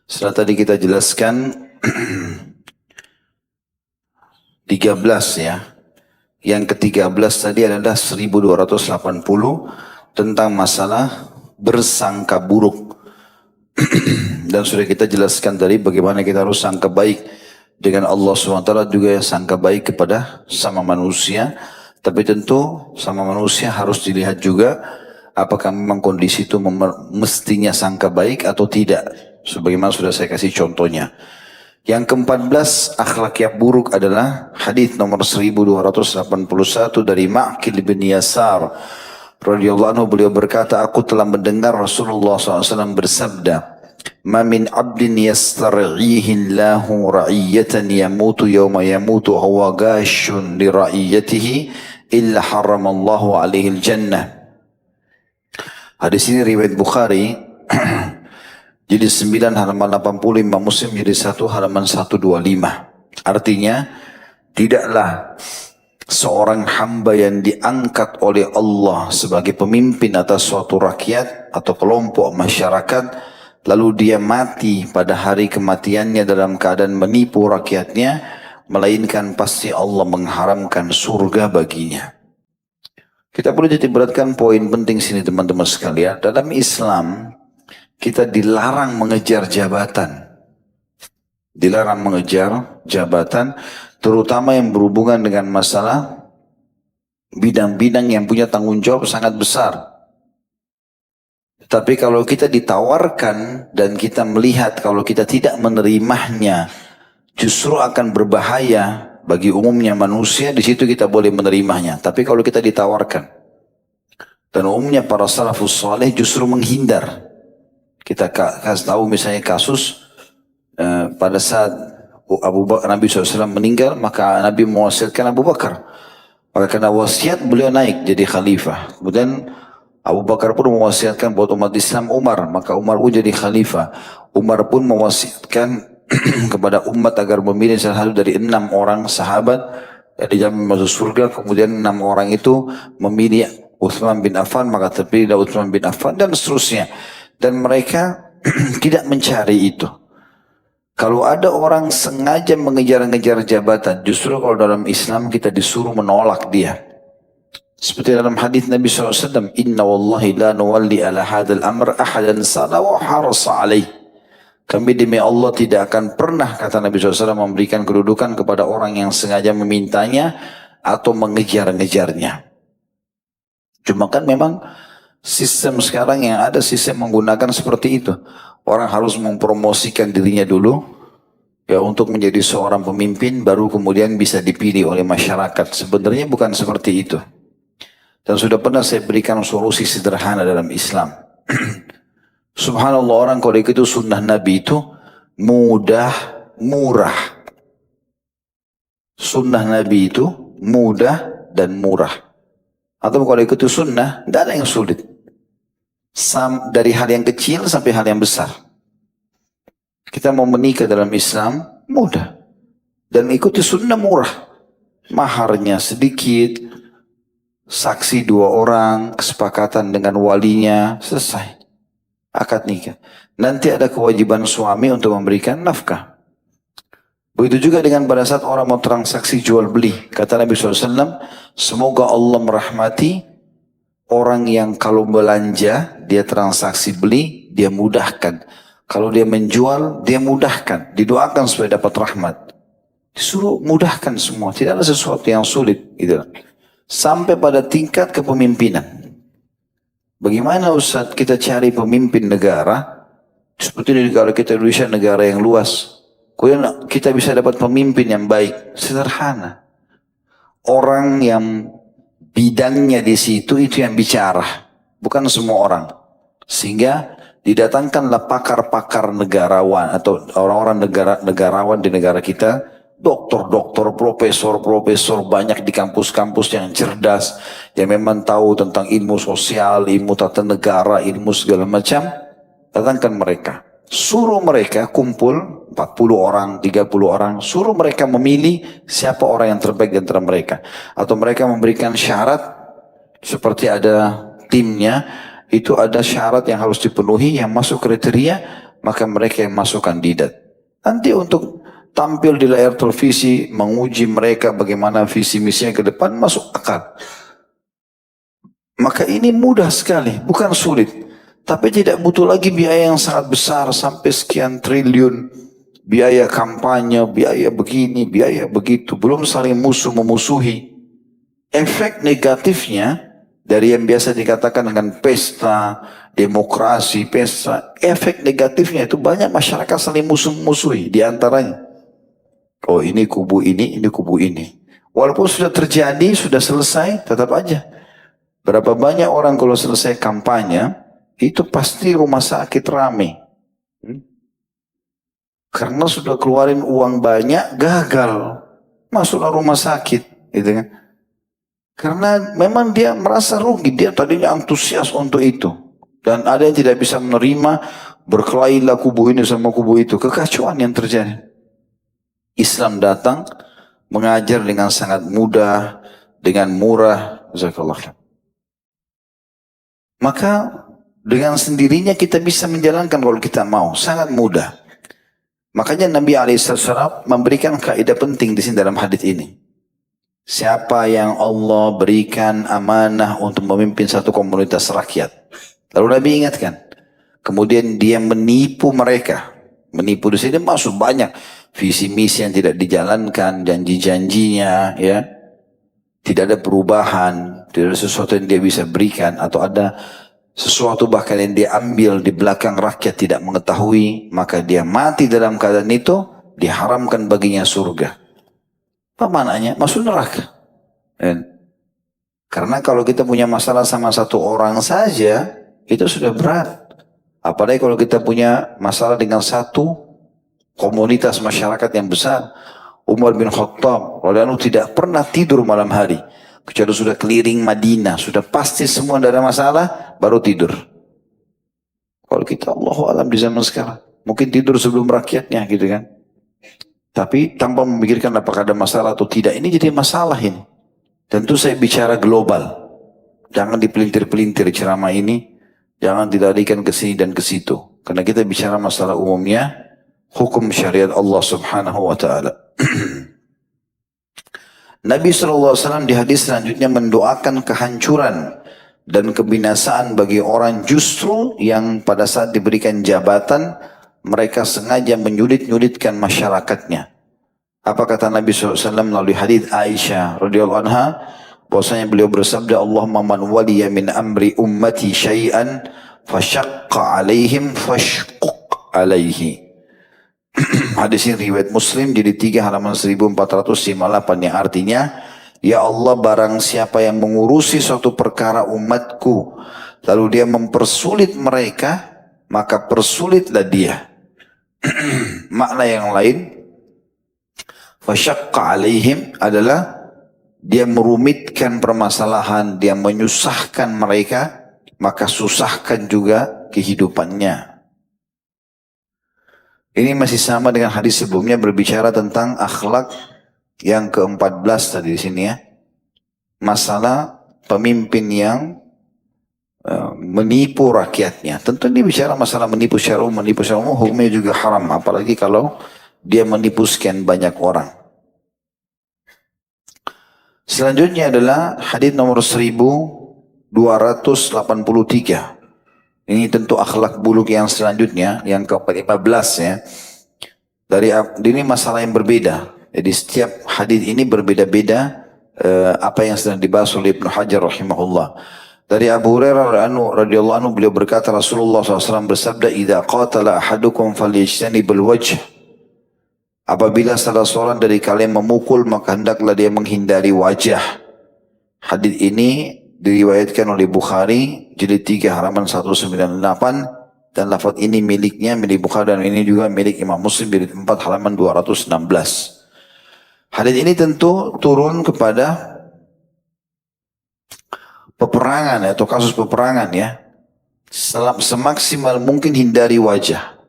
[SPEAKER 1] Setelah tadi kita jelaskan 13 ya. Yang ke-13 tadi adalah 1280 tentang masalah bersangka buruk. Dan sudah kita jelaskan tadi bagaimana kita harus sangka baik dengan Allah SWT, juga sangka baik kepada sama manusia. Tapi tentu sama manusia harus dilihat juga apakah memang kondisi itu mestinya sangka baik atau tidak. Sebagaimana sudah saya kasih contohnya. Yang ke-14 akhlak yang buruk adalah hadis nomor 1281 dari Ma'qil bin Yasar radhiyallahu anhu. Beliau berkata, aku telah mendengar Rasulullah SAW bersabda, ma min abdin yastar'ihi Allahu ra'iyatan yamutu yawma yamutu huwa gashun li ra'iyatihi illa haramallahu alaihi al-jannah. Hadis ini riwayat Bukhari, jadi 9 halaman 80, Imam Muslim jadi 1 halaman 125. Artinya, tidaklah seorang hamba yang diangkat oleh Allah sebagai pemimpin atas suatu rakyat atau kelompok masyarakat, lalu dia mati pada hari kematiannya dalam keadaan menipu rakyatnya, melainkan pasti Allah mengharamkan surga baginya. Kita perlu titik beratkan poin penting sini teman-teman sekalian. Dalam Islam, kita dilarang mengejar jabatan. Dilarang mengejar jabatan, terutama yang berhubungan dengan masalah bidang-bidang yang punya tanggung jawab sangat besar. Tapi kalau kita ditawarkan dan kita melihat kalau kita tidak menerimanya, justru akan berbahaya bagi umumnya manusia, di situ kita boleh menerimanya. Tapi kalau kita ditawarkan, dan umumnya para salafus saleh justru menghindar. Kita kasih tahu misalnya kasus pada saat Nabi SAW meninggal, maka Nabi mewasiatkan Abu Bakar. Maka karena wasiat beliau naik jadi khalifah. Kemudian Abu Bakar pun mewasiatkan buat umat Islam Umar, maka Umar pun jadi khalifah. Umar pun mewasiatkan kepada umat agar memilih salah satu dari 6 orang sahabat yang dijamin masuk surga. Kemudian 6 orang itu memilih Utsman bin Affan, maka terpilih Utsman bin Affan, dan seterusnya. Dan mereka tidak mencari itu. Kalau ada orang sengaja mengejar-ngejar jabatan, justru kalau dalam Islam kita disuruh menolak dia. Seperti dalam hadis Nabi SAW, Inna wallahi la nuwalli ala hadal amr ahadan sana wa harasa alaih. Kami demi Allah tidak akan pernah, kata Nabi SAW, memberikan kedudukan kepada orang yang sengaja memintanya atau mengejar-ngejarnya. Cuma kan memang sistem sekarang yang ada, sistem menggunakan seperti itu. Orang harus mempromosikan dirinya dulu, ya, untuk menjadi seorang pemimpin, baru kemudian bisa dipilih oleh masyarakat. Sebenarnya bukan seperti itu. Dan sudah pernah saya berikan solusi sederhana dalam Islam. Subhanallah, orang kalau itu sunnah Nabi itu mudah, murah. Sunnah Nabi itu mudah dan murah. Atau kalau itu sunnah, tidak ada yang sulit. Dari hal yang kecil sampai hal yang besar. Kita mau menikah dalam Islam, mudah. Dan ikuti sunnah murah. Maharnya sedikit, saksi 2 orang, kesepakatan dengan walinya, selesai. Akad nikah. Nanti ada kewajiban suami untuk memberikan nafkah. Begitu juga dengan pada saat orang mau transaksi jual beli. Kata Nabi SAW, semoga Allah merahmati orang yang kalau belanja, dia transaksi beli, dia mudahkan. Kalau dia menjual, dia mudahkan. Didoakan supaya dapat rahmat. Disuruh mudahkan semua. Tidak ada sesuatu yang sulit. Gitu. Sampai pada tingkat kepemimpinan. Bagaimana Ustaz kita cari pemimpin negara? Seperti di negara kita Indonesia, negara yang luas. Kemudian kita bisa dapat pemimpin yang baik. Sederhana. Orang yang bidangnya di situ itu yang bicara. Bukan semua orang. Sehingga didatangkanlah pakar-pakar negarawan atau orang-orang negarawan di negara kita. Doktor-doktor, profesor-profesor banyak di kampus-kampus yang cerdas, yang memang tahu tentang ilmu sosial, ilmu tata negara, ilmu segala macam. Datangkan mereka. Suruh mereka kumpul 40 orang, 30 orang. Suruh mereka memilih siapa orang yang terbaik di antara mereka. Atau mereka memberikan syarat seperti ada timnya. Itu ada syarat yang harus dipenuhi, yang masuk kriteria, maka mereka yang masuk kandidat. Nanti untuk tampil di layar televisi, menguji mereka bagaimana visi misinya ke depan, masuk akal. Maka ini mudah sekali, bukan sulit. Tapi tidak butuh lagi biaya yang sangat besar, sampai sekian triliun. Biaya kampanye, biaya begini, biaya begitu. Belum saling memusuhi. Efek negatifnya, dari yang biasa dikatakan dengan pesta, demokrasi, pesta. Efek negatifnya itu banyak masyarakat saling musuhi di antaranya. Oh ini kubu ini kubu ini. Walaupun sudah terjadi, sudah selesai, tetap aja. Berapa banyak orang kalau selesai kampanye, itu pasti rumah sakit rame. Karena sudah keluarin uang banyak, gagal. Masuklah rumah sakit. Gitu kan. Karena memang dia merasa rugi, dia tadinya antusias untuk itu. Dan ada yang tidak bisa menerima, berkelailah kubu ini sama kubu itu. Kekacauan yang terjadi. Islam datang mengajar dengan sangat mudah, dengan murah. Jazakallah. Maka dengan sendirinya kita bisa menjalankan kalau kita mau. Sangat mudah. Makanya Nabi SAW memberikan kaidah penting di sini dalam hadis ini. Siapa yang Allah berikan amanah untuk memimpin satu komunitas rakyat. Lalu Nabi ingatkan. Kemudian dia menipu mereka. Menipu di sini masuk banyak. Visi misi yang tidak dijalankan. Janji-janjinya. Ya. Tidak ada perubahan. Tidak ada sesuatu yang dia bisa berikan. Atau ada sesuatu bahkan yang dia ambil di belakang rakyat tidak mengetahui, maka dia mati dalam keadaan itu, diharamkan baginya surga. Apa maknanya? Masuk neraka. Karena kalau kita punya masalah sama satu orang saja, itu sudah berat. Apalagi kalau kita punya masalah dengan satu komunitas masyarakat yang besar. Umar bin Khattab radhiyallahu anhu tidak pernah tidur malam hari. Kecuali sudah keliling Madinah, sudah pasti semua tidak ada masalah, baru tidur. Kalau kita Allahu a'lam di zaman sekarang, mungkin tidur sebelum rakyatnya gitu kan. Tapi tanpa memikirkan apakah ada masalah atau tidak, ini jadi masalah ini. Tentu saya bicara global. Jangan dipelintir-pelintir ceramah ini, jangan dilarikan ke sini dan ke situ. Karena kita bicara masalah umumnya, hukum syariat Allah Subhanahu wa taala. Nabi SAW di hadis selanjutnya mendoakan kehancuran dan kebinasaan bagi orang justru yang pada saat diberikan jabatan mereka sengaja menyulit-nyulitkan masyarakatnya. Apa kata Nabi SAW melalui hadis Aisyah radhiyallahu anha, bahwasanya beliau bersabda, Allahumma man waliya min amri ummati syai'an fashaqqa alaihim fashquq alaihi. Hadis ini riwayat Muslim jadi 3 halaman 1458 yang artinya, ya Allah barang siapa yang mengurusi suatu perkara umatku lalu dia mempersulit mereka, maka persulitlah dia. Makna yang lain, fasyaqqa alaihim adalah dia merumitkan permasalahan, dia menyusahkan mereka, maka susahkan juga kehidupannya. Ini masih sama dengan hadis sebelumnya berbicara tentang akhlak yang ke-14 tadi di sini ya. Masalah pemimpin yang menipu rakyatnya. Tentu ini bicara masalah menipu secara umum, hukumnya juga haram. Apalagi kalau dia menipu sekian banyak orang. Selanjutnya adalah hadis nomor 1283. Ini tentu akhlak buluk yang selanjutnya, yang ke-15 ya. Ini masalah yang berbeda. Jadi setiap hadis ini berbeda-beda apa yang sedang dibahas oleh Ibnu Hajar rahimahullah. Dari Abu Hurairah radhiyallahu anhu beliau berkata Rasulullah SAW bersabda, "Idza qatala ahadukum falyajtanibul wajh." Apabila salah seorang dari kalian memukul maka hendaklah dia menghindari wajah. Hadis ini diriwayatkan oleh Bukhari jilid 3 halaman 198 dan lafaz ini milik Bukhari dan ini juga milik Imam Muslim jilid 4 halaman 216. Hadis ini tentu turun kepada peperangan atau kasus peperangan ya. Semaksimal mungkin hindari wajah.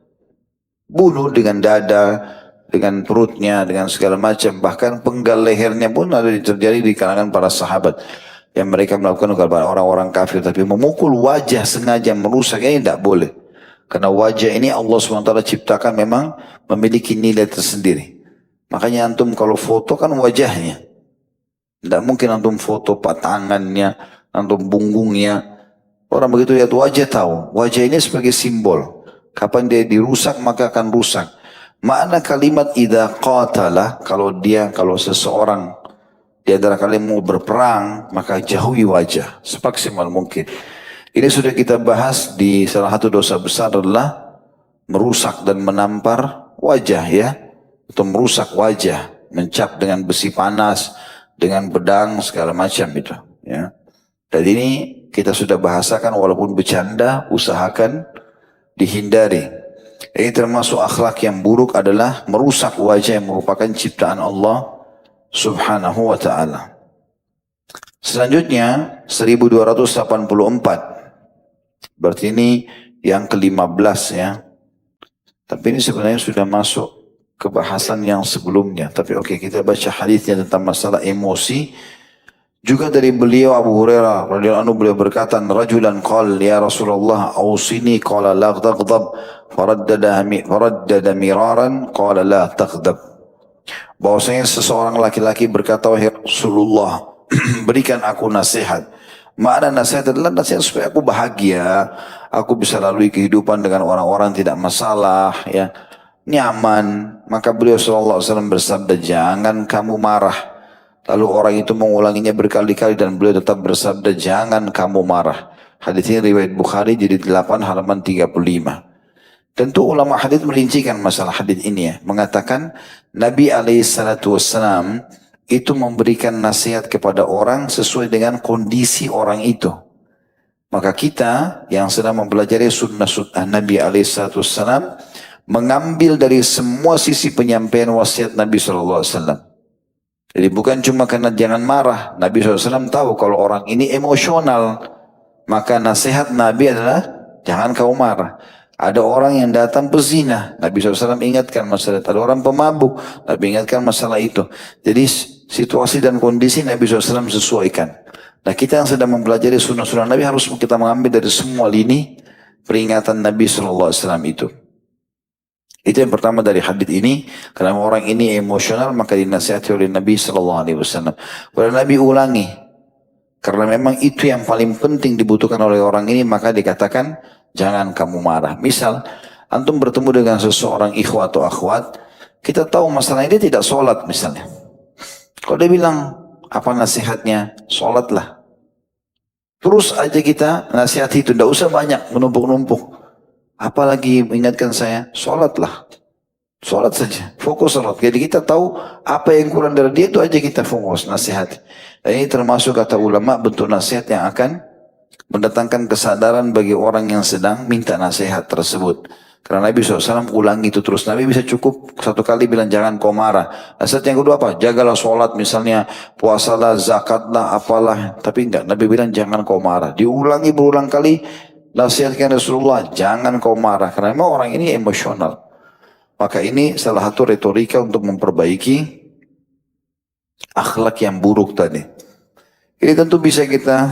[SPEAKER 1] Bunuh dengan dada, dengan perutnya, dengan segala macam, bahkan penggal lehernya pun ada terjadi di kalangan para sahabat. Yang mereka melakukan kepada orang-orang kafir. Tapi memukul wajah sengaja merusak ini tidak boleh. Karena wajah ini Allah SWT ciptakan memang memiliki nilai tersendiri. Makanya antum kalau foto kan wajahnya. Tidak mungkin antum foto tangannya, antum punggungnya. Orang begitu lihat wajah tahu. Wajah ini sebagai simbol. Kapan dia dirusak maka akan rusak. Makna kalimat idza qatala, kalau seseorang di antara kalian mau berperang, maka jauhi wajah semaksimal mungkin. Ini sudah kita bahas di salah satu dosa besar adalah merusak dan menampar wajah ya. Atau merusak wajah, mencap dengan besi panas, dengan pedang, segala macam itu. Ya. Dan ini kita sudah bahasakan walaupun bercanda, usahakan dihindari. Ini termasuk akhlak yang buruk adalah merusak wajah yang merupakan ciptaan Allah Subhanahu wa ta'ala. Selanjutnya 1284. Berarti ini yang ke-15 ya. Tapi ini sebenarnya sudah masuk ke bahasan yang sebelumnya. Tapi oke, kita baca hadisnya tentang masalah emosi. Juga dari beliau Abu Hurairah radhiyallahu anhu, beliau berkata, "Rajulan qala ya Rasulullah awsini qala la taghdab." Faraddada miraran qala la taghdab. Bahwasanya seseorang laki-laki berkata, "Wahai Rasulullah, berikan aku nasihat." Makna nasihat adalah nasihat supaya aku bahagia, aku bisa lalui kehidupan dengan orang-orang tidak masalah, ya, nyaman. Maka beliau sallallahu alaihi wasallam bersabda, "Jangan kamu marah." Lalu orang itu mengulanginya berkali-kali dan beliau tetap bersabda, "Jangan kamu marah." Hadis ini riwayat Bukhari jadi 8 halaman 35. Tentu ulama hadis merincikan masalah hadis ini ya, mengatakan Nabi alaihissalam itu memberikan nasihat kepada orang sesuai dengan kondisi orang itu. Maka kita yang sedang mempelajari sunnah-sunnah Nabi alaihissalam mengambil dari semua sisi penyampaian wasiat Nabi SAW. Jadi bukan cuma karena jangan marah. Nabi SAW tahu kalau orang ini emosional. Maka nasihat Nabi adalah jangan kau marah. Ada orang yang datang pezina, Nabi SAW ingatkan masalah itu. Ada orang pemabuk, Nabi ingatkan masalah itu. Jadi situasi dan kondisi Nabi SAW sesuaikan. Nah kita yang sedang mempelajari sunnah-sunnah Nabi harus kita mengambil dari semua lini peringatan Nabi SAW itu. Itu yang pertama dari hadis ini. Karena orang ini emosional maka dinasihati oleh Nabi SAW. Kalau Nabi ulangi, karena memang itu yang paling penting dibutuhkan oleh orang ini, maka dikatakan jangan kamu marah. Misal, antum bertemu dengan seseorang ikhwat atau akhwat, kita tahu masalah ini tidak sholat misalnya. Kalau dia bilang, apa nasihatnya? Sholatlah. Terus aja kita nasihati itu, tidak usah banyak menumpuk-numpuk. Apalagi mengingatkan saya, sholatlah. Sholat saja, fokus sholat. Jadi kita tahu apa yang kurang dari dia itu aja kita fokus nasihat. Dan ini termasuk kata ulama bentuk nasihat yang akan mendatangkan kesadaran bagi orang yang sedang minta nasihat tersebut. Karena Nabi SAW ulangi itu terus. Nabi bisa cukup satu kali bilang jangan kau marah. Nasihat yang kedua apa? Jagalah sholat misalnya, puasalah, zakatlah, apalah. Tapi enggak, Nabi bilang jangan kau marah. Diulangi berulang kali, nasihatkan Rasulullah, jangan kau marah. Karena memang orang ini emosional. Maka ini salah satu retorika untuk memperbaiki akhlak yang buruk tadi. Ini tentu bisa kita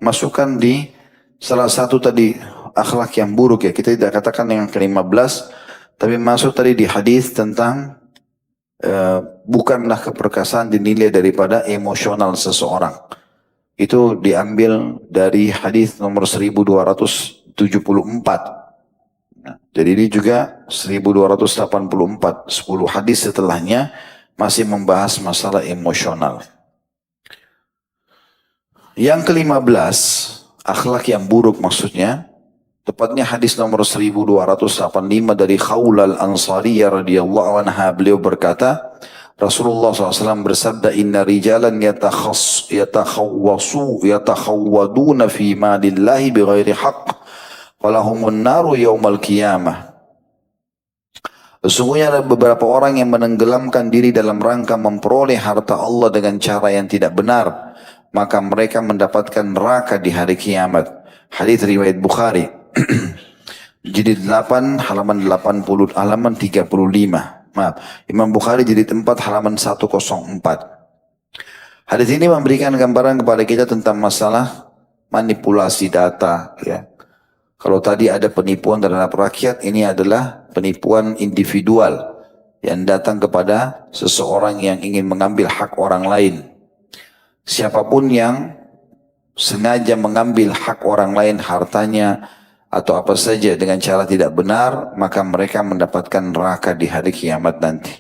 [SPEAKER 1] masukkan di salah satu tadi akhlak yang buruk ya. Kita tidak katakan yang ke-15, tapi masuk tadi di hadis tentang bukanlah keperkasaan dinilai daripada emosional seseorang. Itu diambil dari hadis nomor 1274. Nah, jadi ini juga 1284, 10 hadis setelahnya masih membahas masalah emosional. Yang ke-15, akhlak yang buruk maksudnya, tepatnya hadis nomor 1285 dari Khawlal Ansariyah radhiyallahu anha, beliau berkata, Rasulullah SAW bersabda, "Inna rijalan yatakhawwaduna fi malillahi bighairi haqq. Walahumun naru yaumal qiyamah." Sesungguhnya ada beberapa orang yang menenggelamkan diri dalam rangka memperoleh harta Allah dengan cara yang tidak benar, maka mereka mendapatkan neraka di hari kiamat. Hadis riwayat Bukhari. Jilid 8 halaman 80 halaman 35. Maaf, Imam Bukhari jilid 4 halaman 104. Hadis ini memberikan gambaran kepada kita tentang masalah manipulasi data ya. Kalau tadi ada penipuan terhadap rakyat, ini adalah penipuan individual yang datang kepada seseorang yang ingin mengambil hak orang lain. Siapapun yang sengaja mengambil hak orang lain, hartanya atau apa saja dengan cara tidak benar, maka mereka mendapatkan neraka di hari kiamat nanti.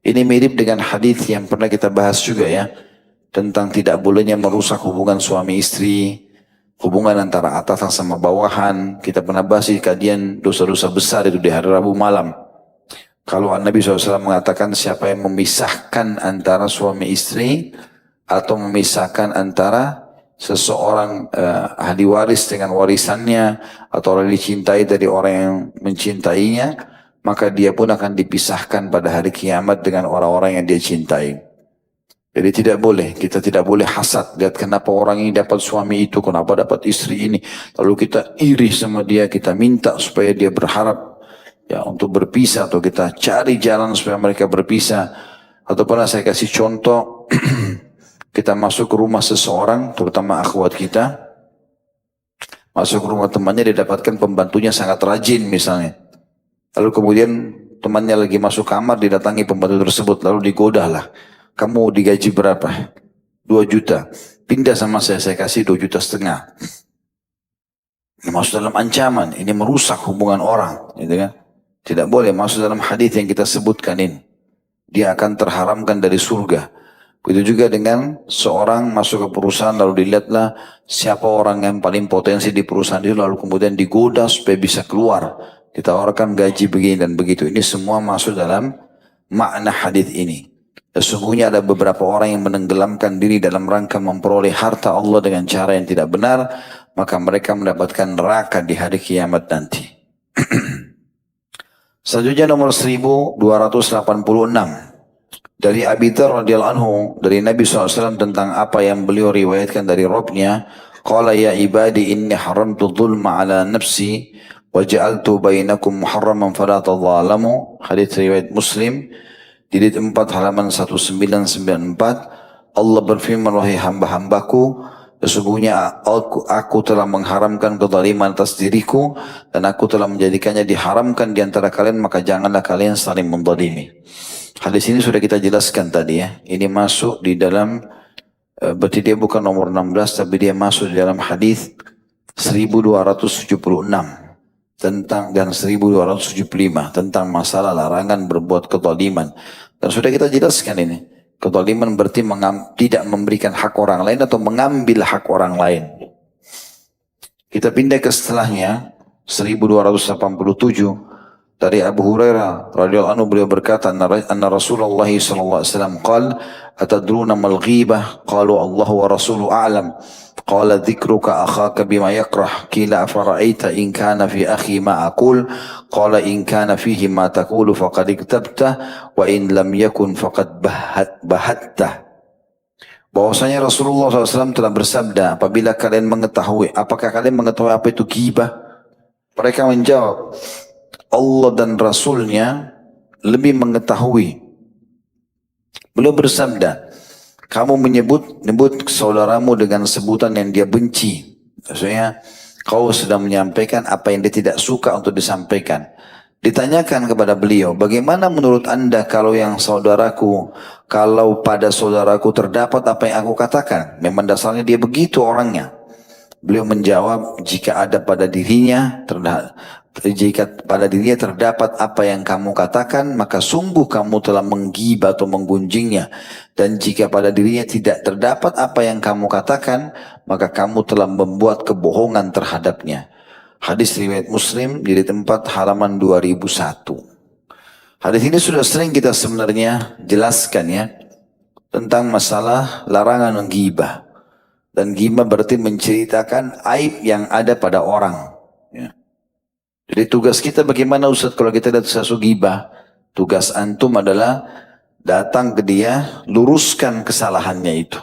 [SPEAKER 1] Ini mirip dengan hadis yang pernah kita bahas juga ya, tentang tidak bolehnya merusak hubungan suami istri, hubungan antara atasan sama bawahan. Kita pernah bahas di kajian dosa-dosa besar itu di hari Rabu malam. Kalau Nabi SAW mengatakan siapa yang memisahkan antara suami istri atau memisahkan antara seseorang ahli waris dengan warisannya, atau orang dicintai dari orang yang mencintainya, maka dia pun akan dipisahkan pada hari kiamat dengan orang-orang yang dia cintai. Jadi kita tidak boleh hasad. Lihat kenapa orang ini dapat suami itu, kenapa dapat istri ini. Lalu kita iri sama dia, kita minta supaya dia berharap ya untuk berpisah, atau kita cari jalan supaya mereka berpisah. Atau pernah saya kasih contoh, kita masuk ke rumah seseorang, terutama akhwat kita, masuk ke rumah temannya, dia dapatkan pembantunya sangat rajin misalnya. Lalu kemudian temannya lagi masuk kamar, didatangi pembantu tersebut, lalu digodalah. Kamu digaji berapa? 2 juta. Pindah sama saya kasih 2,5 juta. Ini masuk dalam ancaman, ini merusak hubungan orang, gitu kan? Tidak boleh masuk dalam hadis yang kita sebutkan ini. Dia akan terharamkan dari surga. Begitu juga dengan seorang masuk ke perusahaan, lalu dilihatlah siapa orang yang paling potensi di perusahaan itu, lalu kemudian digoda supaya bisa keluar. Ditawarkan gaji begini dan begitu. Ini semua masuk dalam makna hadis ini. Sesungguhnya ada beberapa orang yang menenggelamkan diri dalam rangka memperoleh harta Allah dengan cara yang tidak benar, maka mereka mendapatkan neraka di hari kiamat nanti. Selanjutnya nomor 1286. Dari Abi Dzar radhiyallahu anhu, dari Nabi SAW tentang apa yang beliau riwayatkan dari Rabbnya. Qala ya ibadi inni haramtu dhulma ala nafsi wa ja'altu bainakum muharraman fala tadhalamu. Hadits riwayat Muslim. Jilid 4 halaman 1994. Allah berfirman, wahai hamba-hambaku, sesungguhnya aku telah mengharamkan kezaliman atas diriku, dan aku telah menjadikannya diharamkan di antara kalian, maka janganlah kalian saling menzalimi. Hadis ini sudah kita jelaskan tadi ya. Ini masuk di dalam, berarti dia bukan nomor 16, tapi dia masuk di dalam hadis 1276 tentang, dan 1275 tentang masalah larangan berbuat kezaliman. Dan sudah kita jelaskan ini. Kezaliman berarti tidak memberikan hak orang lain atau mengambil hak orang lain. Kita pindah ke setelahnya, 1287. Dari Abu Hurairah radhiyallahu anhu, beliau berkata, anna Rasulullah sallallahu alaihi wasallam qala atadruna mal ghibah, qalu Allah wa rasuluhu a'lam. Qala dzikruka akhaka bima yakrah, qila afara'aita in kana fi akhi ma aqul, qala in kana fihi ma taqulu faqad iktabta wa in lam yakun faqad bahatta. Bahwasanya Rasulullah SAW telah bersabda, apabila kalian mengetahui, apakah kalian mengetahui apa itu ghibah? Mereka menjawab, Allah dan Rasulnya lebih mengetahui. Beliau bersabda, kamu menyebut saudaramu dengan sebutan yang dia benci. Maksudnya, kau sedang menyampaikan apa yang dia tidak suka untuk disampaikan. Ditanyakan kepada beliau, bagaimana menurut anda kalau pada saudaraku terdapat apa yang aku katakan? Memang dasarnya dia begitu orangnya. Beliau menjawab, jika pada dirinya terdapat apa yang kamu katakan, maka sungguh kamu telah menggibah atau menggunjingnya. Dan jika pada dirinya tidak terdapat apa yang kamu katakan, maka kamu telah membuat kebohongan terhadapnya. Hadis riwayat Muslim, jilid 4 halaman 2001. Hadis ini sudah sering kita sebenarnya jelaskan ya, tentang masalah larangan menggibah. Dan ghibah berarti menceritakan aib yang ada pada orang. Ya. Jadi tugas kita bagaimana Ustaz kalau kita lihat sesuatu ghibah? Tugas antum adalah datang ke dia, luruskan kesalahannya itu.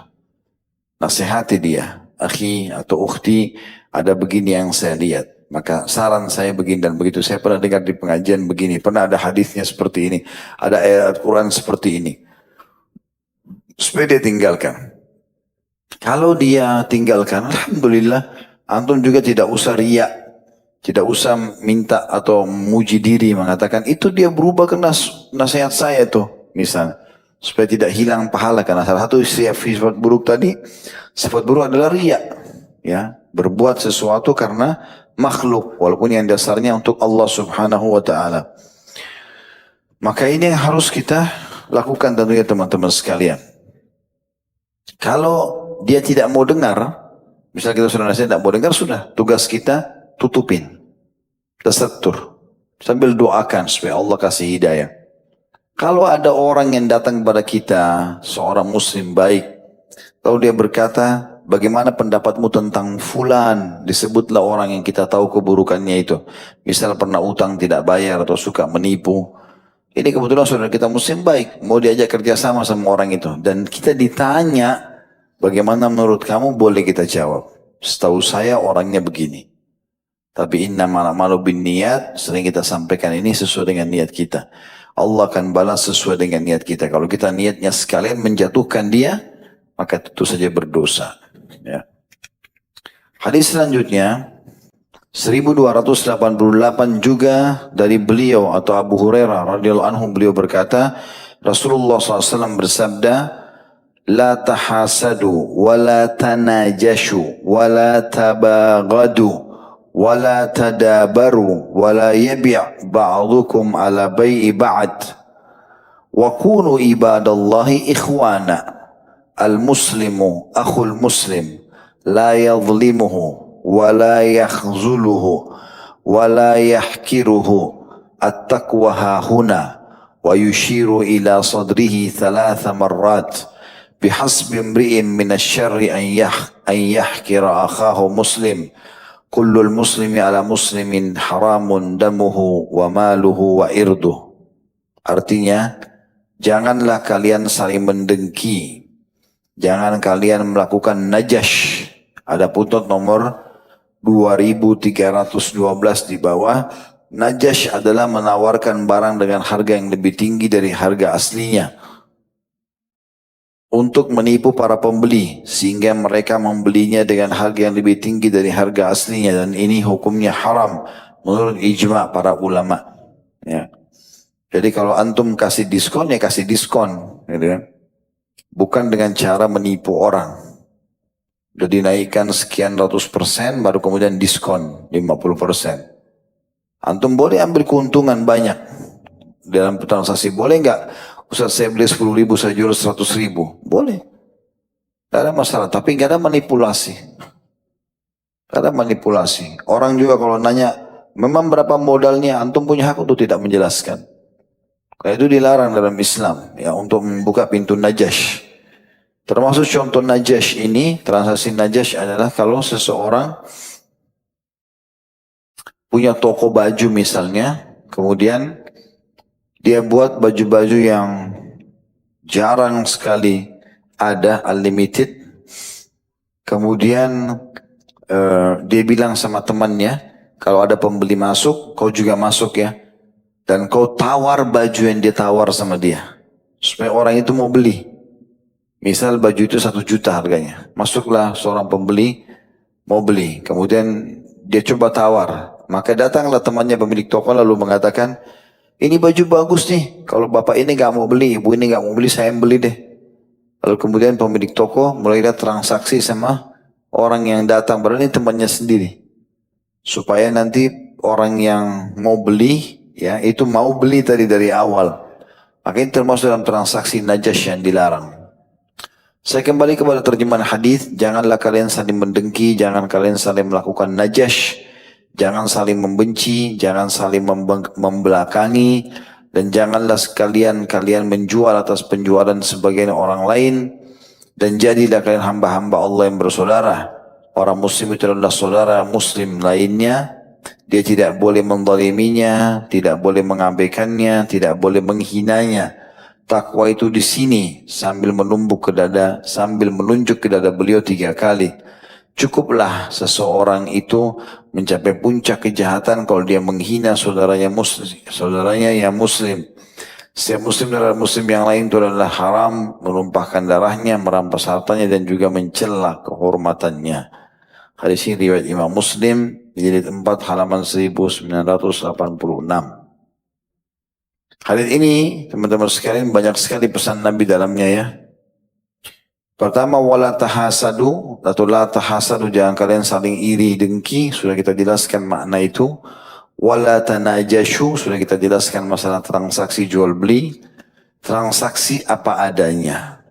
[SPEAKER 1] Nasihati dia, akhi atau ukhti, ada begini yang saya lihat. Maka saran saya begini dan begitu. Saya pernah dengar di pengajian begini. Pernah ada hadisnya seperti ini. Ada ayat Quran seperti ini. Supaya dia tinggalkan. Kalau dia tinggalkan, alhamdulillah, antum juga tidak usah riak, tidak usah minta atau muji diri, mengatakan itu dia berubah ke nasihat saya tuh, misalnya, supaya tidak hilang pahala. Karena salah satu sifat buruk tadi, sifat buruk adalah riak, ya, berbuat sesuatu karena makhluk, walaupun yang dasarnya untuk Allah Subhanahu wa Ta'ala. Maka ini yang harus kita lakukan tentunya teman-teman sekalian. Kalau dia tidak mau dengar, misalnya kita sudah nasihat tidak mau dengar, sudah tugas kita tutupin, tasatur, sambil doakan supaya Allah kasih hidayah. Kalau ada orang yang datang kepada kita, seorang muslim baik, lalu dia berkata, bagaimana pendapatmu tentang fulan? Disebutlah orang yang kita tahu keburukannya itu. Misal pernah utang tidak bayar atau suka menipu. Ini kebetulan saudara kita muslim baik, mau diajak kerjasama sama orang itu. Dan kita ditanya, bagaimana menurut kamu, boleh kita jawab. Setahu saya orangnya begini. Tapi innamal a'malu binniyat, sering kita sampaikan ini sesuai dengan niat kita. Allah akan balas sesuai dengan niat kita. Kalau kita niatnya sekalian menjatuhkan dia, maka tentu saja berdosa. Ya. Hadis selanjutnya, 1288 juga dari beliau atau Abu Hurairah radhiyallahu anhu, beliau berkata, Rasulullah SAW bersabda, La tahasadu wa la tanajashu wa la tabagadu wa la tadabaru wa la yabi' ba'dukum ala bai'i ba'd wa kunu ibadallahi ikhwana al-muslimu akhul muslim la yadhlimuhu ولا يخذله ولا يحكره التقوى ها هنا ويشير إلى صدره 3 مرات بحسب امرئ من الشر أن يحكر أخاه مسلم كل المسلم على مسلم حرام دمه وماله وإرده. Artinya, janganlah kalian saling mendengki, jangan kalian melakukan najash. Ada putut nomor 2312 di bawah. Najash adalah menawarkan barang dengan harga yang lebih tinggi dari harga aslinya untuk menipu para pembeli sehingga mereka membelinya dengan harga yang lebih tinggi dari harga aslinya, dan ini hukumnya haram menurut ijma' para ulama. Ya. Jadi kalau antum kasih diskon, ya kasih diskon, gitu kan? Bukan dengan cara menipu orang. Udah dinaikkan sekian ratus persen, baru kemudian diskon 50%. Antum boleh ambil keuntungan banyak dalam transaksi. Boleh nggak? Ustaz, saya beli 10 ribu, saya jual 100 ribu. Boleh. Tidak ada masalah. Tapi nggak ada manipulasi. Nggak ada manipulasi. Orang juga kalau nanya, memang berapa modalnya? Antum punya hak untuk tidak menjelaskan. Karena itu dilarang dalam Islam, ya, untuk membuka pintu najash. Termasuk contoh najash ini, transaksi najash adalah kalau seseorang punya toko baju misalnya, kemudian dia buat baju-baju yang jarang sekali ada, unlimited. Kemudian dia bilang sama temannya, kalau ada pembeli masuk, kau juga masuk ya. Dan kau tawar baju yang dia tawar sama dia, supaya orang itu mau beli. Misal baju itu 1 juta harganya. Masuklah seorang pembeli, mau beli. Kemudian dia coba tawar. Maka datanglah temannya pemilik toko lalu mengatakan, ini baju bagus nih. Kalau bapak ini gak mau beli, ibu ini gak mau beli, saya yang beli deh. Lalu kemudian pemilik toko mulailah transaksi sama orang yang datang. Padahal ini temannya sendiri. Supaya nanti orang yang mau beli, ya, itu mau beli tadi dari awal. Maka ini termasuk dalam transaksi najash yang dilarang. Saya kembali kepada terjemahan hadis, janganlah kalian saling mendengki, jangan kalian saling melakukan najash, jangan saling membenci, jangan saling membelakangi, dan janganlah sekalian kalian menjual atas penjualan sebagian orang lain, dan jadilah kalian hamba-hamba Allah yang bersaudara. Orang muslim itu adalah saudara muslim lainnya, dia tidak boleh menzaliminya, tidak boleh mengabaikannya, tidak boleh menghinanya. Takwa itu di sini sambil menumbuk ke dada, sambil menunjuk ke dada beliau 3 kali. Cukuplah seseorang itu mencapai puncak kejahatan kalau dia menghina saudaranya yang muslim. Setiap muslim dan muslim yang lain itu adalah haram, menumpahkan darahnya, merampas hartanya, dan juga mencela kehormatannya. Hadis ini riwayat Imam Muslim, jilid 4 halaman 1986. Hadis ini, teman-teman sekalian, banyak sekali pesan Nabi dalamnya ya. Pertama, wala tahasadu, atau la tahasadu, jangan kalian saling iri dengki, sudah kita jelaskan makna itu. Wala tanajashu, sudah kita jelaskan masalah transaksi jual beli. Transaksi apa adanya.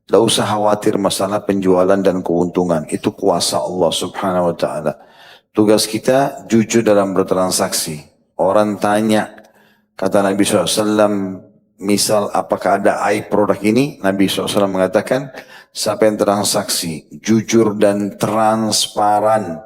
[SPEAKER 1] Tidak usah khawatir masalah penjualan dan keuntungan, itu kuasa Allah subhanahu wa ta'ala. Tugas kita jujur dalam bertransaksi. Orang tanya, kata Nabi SAW, misal apakah ada aib produk ini? Nabi SAW mengatakan, siapa yang transaksi jujur dan transparan,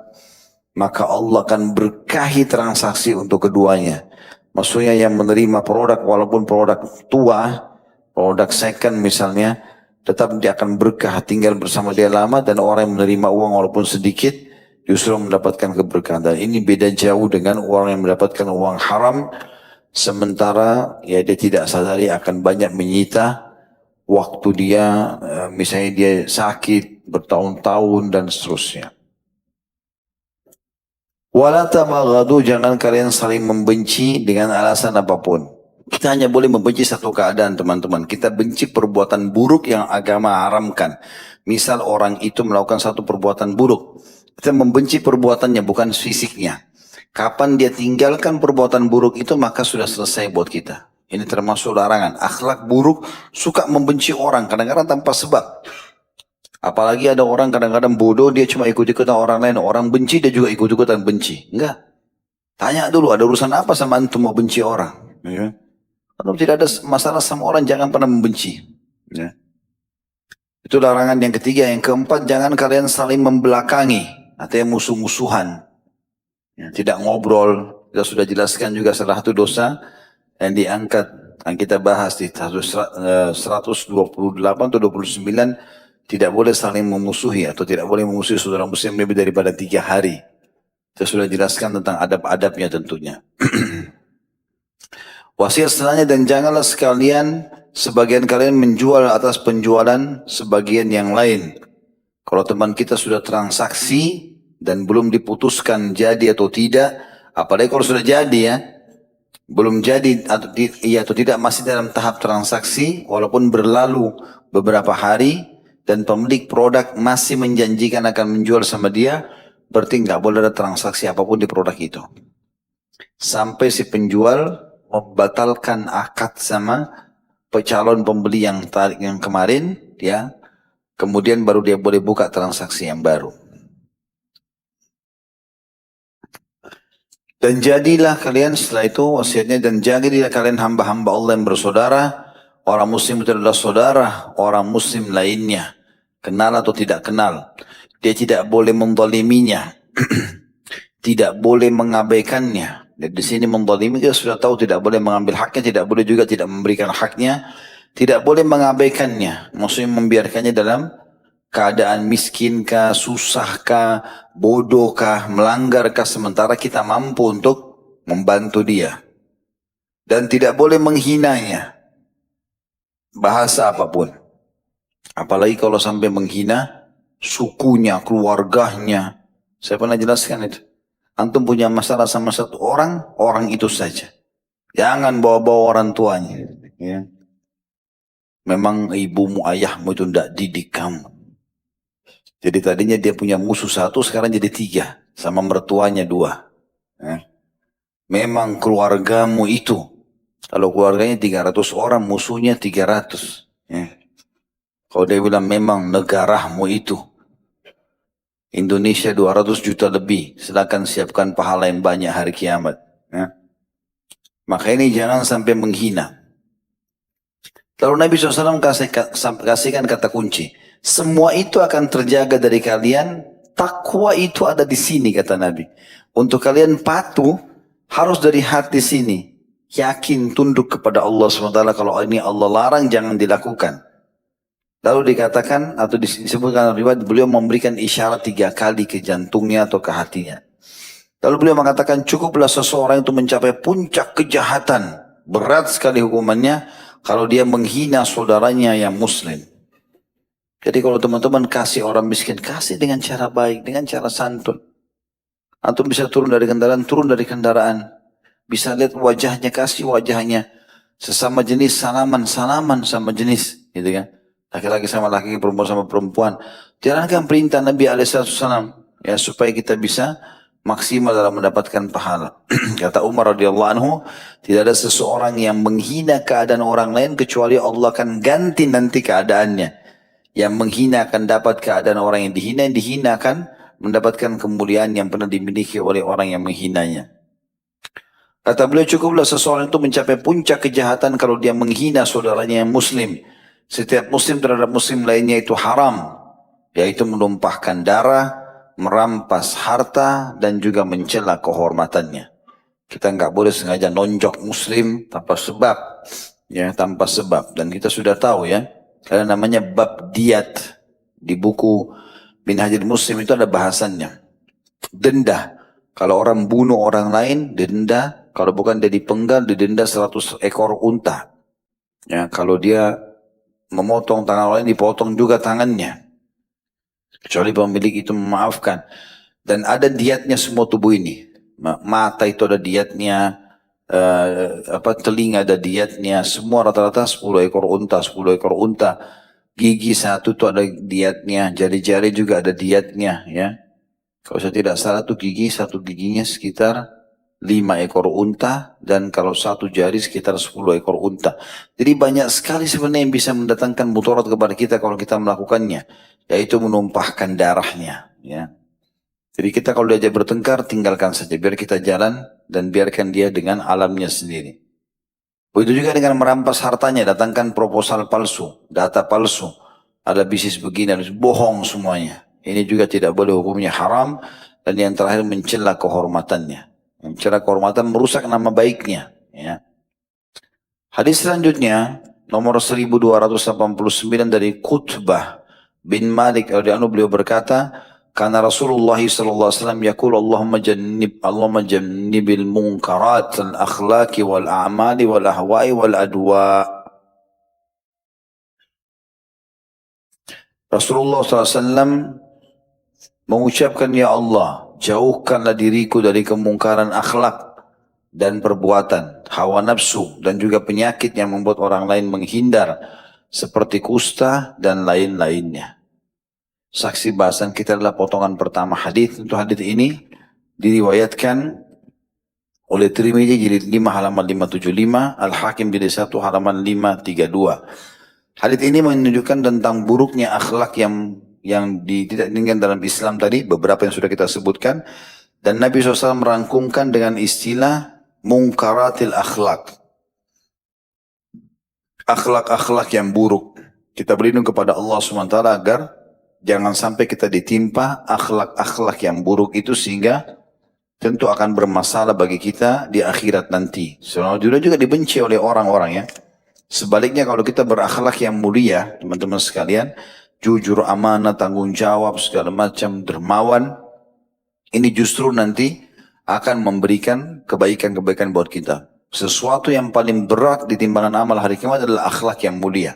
[SPEAKER 1] maka Allah akan berkahi transaksi untuk keduanya. Maksudnya yang menerima produk walaupun produk tua, produk second misalnya, tetap dia akan berkah tinggal bersama dia lama, dan orang yang menerima uang walaupun sedikit justru mendapatkan keberkahan. Dan ini beda jauh dengan orang yang mendapatkan uang haram, sementara ya dia tidak sadari akan banyak menyita waktu dia, misalnya dia sakit bertahun-tahun dan seterusnya. Wala tamaghadu, jangan kalian saling membenci dengan alasan apapun. Kita hanya boleh membenci satu keadaan, teman-teman. Kita benci perbuatan buruk yang agama haramkan. Misal orang itu melakukan satu perbuatan buruk. Kita membenci perbuatannya, bukan fisiknya. Kapan dia tinggalkan perbuatan buruk itu, maka sudah selesai buat kita. Ini termasuk larangan. Akhlak buruk, suka membenci orang, kadang-kadang tanpa sebab. Apalagi ada orang kadang-kadang bodoh, dia cuma ikut-ikutan orang lain. Orang benci, dia juga ikut-ikutan benci. Enggak. Tanya dulu, ada urusan apa sama antum mau benci orang? Ya. Kalau tidak ada masalah sama orang, jangan pernah membenci. Ya. Itu larangan yang ketiga. Yang keempat, jangan kalian saling membelakangi. Artinya musuh-musuhan. Ya, tidak ngobrol. Kita sudah jelaskan juga salah satu dosa yang diangkat. Yang kita bahas di 128 atau 29. Tidak boleh saling memusuhi atau tidak boleh memusuhi saudara muslim lebih daripada 3 hari. Kita sudah jelaskan tentang adab-adabnya tentunya. Wasiat setelahnya, dan janganlah sekalian sebagian kalian menjual atas penjualan sebagian yang lain. Kalau teman kita sudah transaksi dan belum diputuskan jadi atau tidak, apalagi kalau sudah jadi ya, belum jadi atau tidak, masih dalam tahap transaksi, walaupun berlalu beberapa hari, dan pemilik produk masih menjanjikan akan menjual sama dia, berarti nggak boleh ada transaksi apapun di produk itu. Sampai si penjual membatalkan akad sama calon pembeli yang kemarin, ya, kemudian baru dia boleh buka transaksi yang baru. Dan jadilah kalian, setelah itu wasiatnya, dan jadilah kalian hamba-hamba Allah yang bersaudara. Orang muslim itu adalah saudara orang muslim lainnya, kenal atau tidak kenal. Dia tidak boleh menzaliminya, tidak boleh mengabaikannya. Dan di sini menzalimi kita sudah tahu, tidak boleh mengambil haknya, tidak boleh juga tidak memberikan haknya, tidak boleh mengabaikannya. Maksudnya membiarkannya dalam keadaan miskinkah, susahkah, bodohkah, melanggarkah, sementara kita mampu untuk membantu dia. Dan tidak boleh menghinanya. Bahasa apapun. Apalagi kalau sampai menghina sukunya, keluarganya. Saya pernah jelaskan itu. Antum punya masalah sama satu orang, orang itu saja. Jangan bawa-bawa orang tuanya. Ya. Memang ibumu, ayahmu itu tidak didik kamu. Jadi tadinya dia punya musuh satu, sekarang jadi 3. Sama mertuanya 2. Ya. Memang keluargamu itu. Kalau keluarganya 300 orang, musuhnya 300. Ya. Kalau dia bilang memang negaramu itu. Indonesia 200 juta lebih. Silakan siapkan pahala yang banyak hari kiamat. Ya. Maka ini jangan sampai menghina. Lalu Nabi SAW kasihkan kata kunci. Semua itu akan terjaga dari kalian. Takwa itu ada di sini, kata Nabi. Untuk kalian patuh, harus dari hati sini. Yakin tunduk kepada Allah SWT. Kalau ini Allah larang, jangan dilakukan. Lalu dikatakan, atau disebutkan riwayat, beliau memberikan isyarat 3 kali ke jantungnya atau ke hatinya. Lalu beliau mengatakan, cukuplah seseorang itu mencapai puncak kejahatan. Berat sekali hukumannya, kalau dia menghina saudaranya yang muslim. Jadi kalau teman-teman kasih orang miskin, kasih dengan cara baik, dengan cara santun. Antum bisa turun dari kendaraan. Bisa lihat wajahnya, kasih wajahnya. Sesama jenis, salaman sama jenis. Gitu kan. Laki-laki sama laki, perempuan sama perempuan. Jalankan perintah Nabi SAW. Ya, supaya kita bisa maksimal dalam mendapatkan pahala. Kata Umar radhiyallahu anhu, tidak ada seseorang yang menghina keadaan orang lain kecuali Allah akan ganti nanti keadaannya. Yang menghina akan dapat keadaan orang yang dihina akan mendapatkan kemuliaan yang pernah dimiliki oleh orang yang menghinanya. Kata beliau, cukuplah seseorang itu mencapai puncak kejahatan kalau dia menghina saudaranya yang muslim. Setiap muslim terhadap muslim lainnya itu haram. Yaitu menumpahkan darah, merampas harta, dan juga mencela kehormatannya. Kita nggak boleh sengaja nonjok muslim tanpa sebab. Ya, tanpa sebab. Dan kita sudah tahu ya, karena namanya bab diat. Di buku Minhajul Muslim itu ada bahasannya. Denda. Kalau orang bunuh orang lain, denda. Kalau bukan dia dipenggal, didenda 100 ekor unta. Ya, kalau dia memotong tangan orang lain, dipotong juga tangannya. Kecuali pemilik itu memaafkan. Dan ada diatnya semua tubuh ini. Mata itu ada diatnya, telinga ada diatnya, semua rata-rata 10 ekor unta, 10 ekor unta. Gigi satu itu ada diatnya, jari-jari juga ada diatnya, ya. Kalau saya tidak salah tuh satu giginya sekitar 5 ekor unta, dan kalau satu jari sekitar 10 ekor unta. Jadi banyak sekali sebenarnya yang bisa mendatangkan mudarat kepada kita kalau kita melakukannya, yaitu menumpahkan darahnya, ya. Jadi kita kalau diajak bertengkar, tinggalkan saja, biar kita jalan dan biarkan dia dengan alamnya sendiri. Begitu juga dengan merampas hartanya, datangkan proposal palsu, data palsu, ada bisnis begini, harus bohong semuanya. Ini juga tidak boleh, hukumnya haram. Dan yang terakhir mencela kehormatannya. Mencela kehormatan merusak nama baiknya. Ya. Hadis selanjutnya, nomor 1289 dari Qutbah bin Malik radhiyallahu anhu, beliau berkata, karena Rasulullah sallallahu alaihi wasallam yaqul Allahumma jannibil munkarat al akhlaqi wal a'mali wal ahwa'i wal adwa. Rasulullah SAW mengucapkan, ya Allah, jauhkanlah diriku dari kemungkaran akhlak dan perbuatan, hawa nafsu, dan juga penyakit yang membuat orang lain menghindar, seperti kusta dan lain-lainnya. Saksi bahasan kita adalah potongan pertama hadis. Untuk hadis ini diriwayatkan oleh Tirmidzi jilid 5 halaman 575, Al-Hakim jilid 1 halaman 532. Hadis ini menunjukkan tentang buruknya akhlak yang tidak diinginkan dalam Islam tadi, beberapa yang sudah kita sebutkan. Dan Nabi SAW merangkumkan dengan istilah munkaratil akhlak. Akhlak-akhlak yang buruk. Kita berlindung kepada Allah SWT agar jangan sampai kita ditimpa akhlak-akhlak yang buruk itu, sehingga tentu akan bermasalah bagi kita di akhirat nanti. Soalnya juga dibenci oleh orang-orang, ya. Sebaliknya kalau kita berakhlak yang mulia, teman-teman sekalian, jujur, amanah, tanggung jawab, segala macam, dermawan, ini justru nanti akan memberikan kebaikan-kebaikan buat kita. Sesuatu yang paling berat di timbangan amal hari kiamat adalah akhlak yang mulia.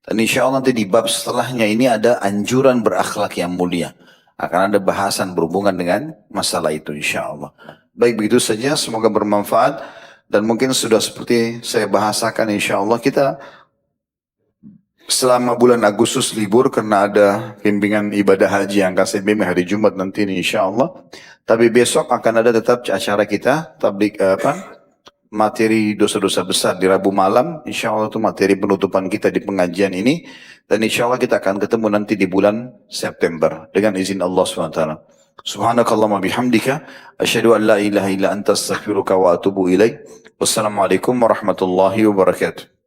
[SPEAKER 1] Dan insya Allah nanti di bab setelahnya ini ada anjuran berakhlak yang mulia. Akan ada bahasan berhubungan dengan masalah itu insya Allah. Baik, begitu saja, semoga bermanfaat. Dan mungkin sudah seperti saya bahasakan, insya Allah kita selama bulan Agustus libur karena ada bimbingan ibadah haji yang akan saya bimbing hari Jumat nanti ini insya Allah. Tapi besok akan ada tetap acara kita, tablik materi dosa-dosa besar di Rabu malam. Insya Allah itu materi penutupan kita di pengajian ini. Dan insya Allah kita akan ketemu nanti di bulan September dengan izin Allah SWT. Subhanakallahumma bihamdika asyhadu an la ilaha illa anta astaghfiruka wa atubu ilaik. Wassalamualaikum warahmatullahi wabarakatuh.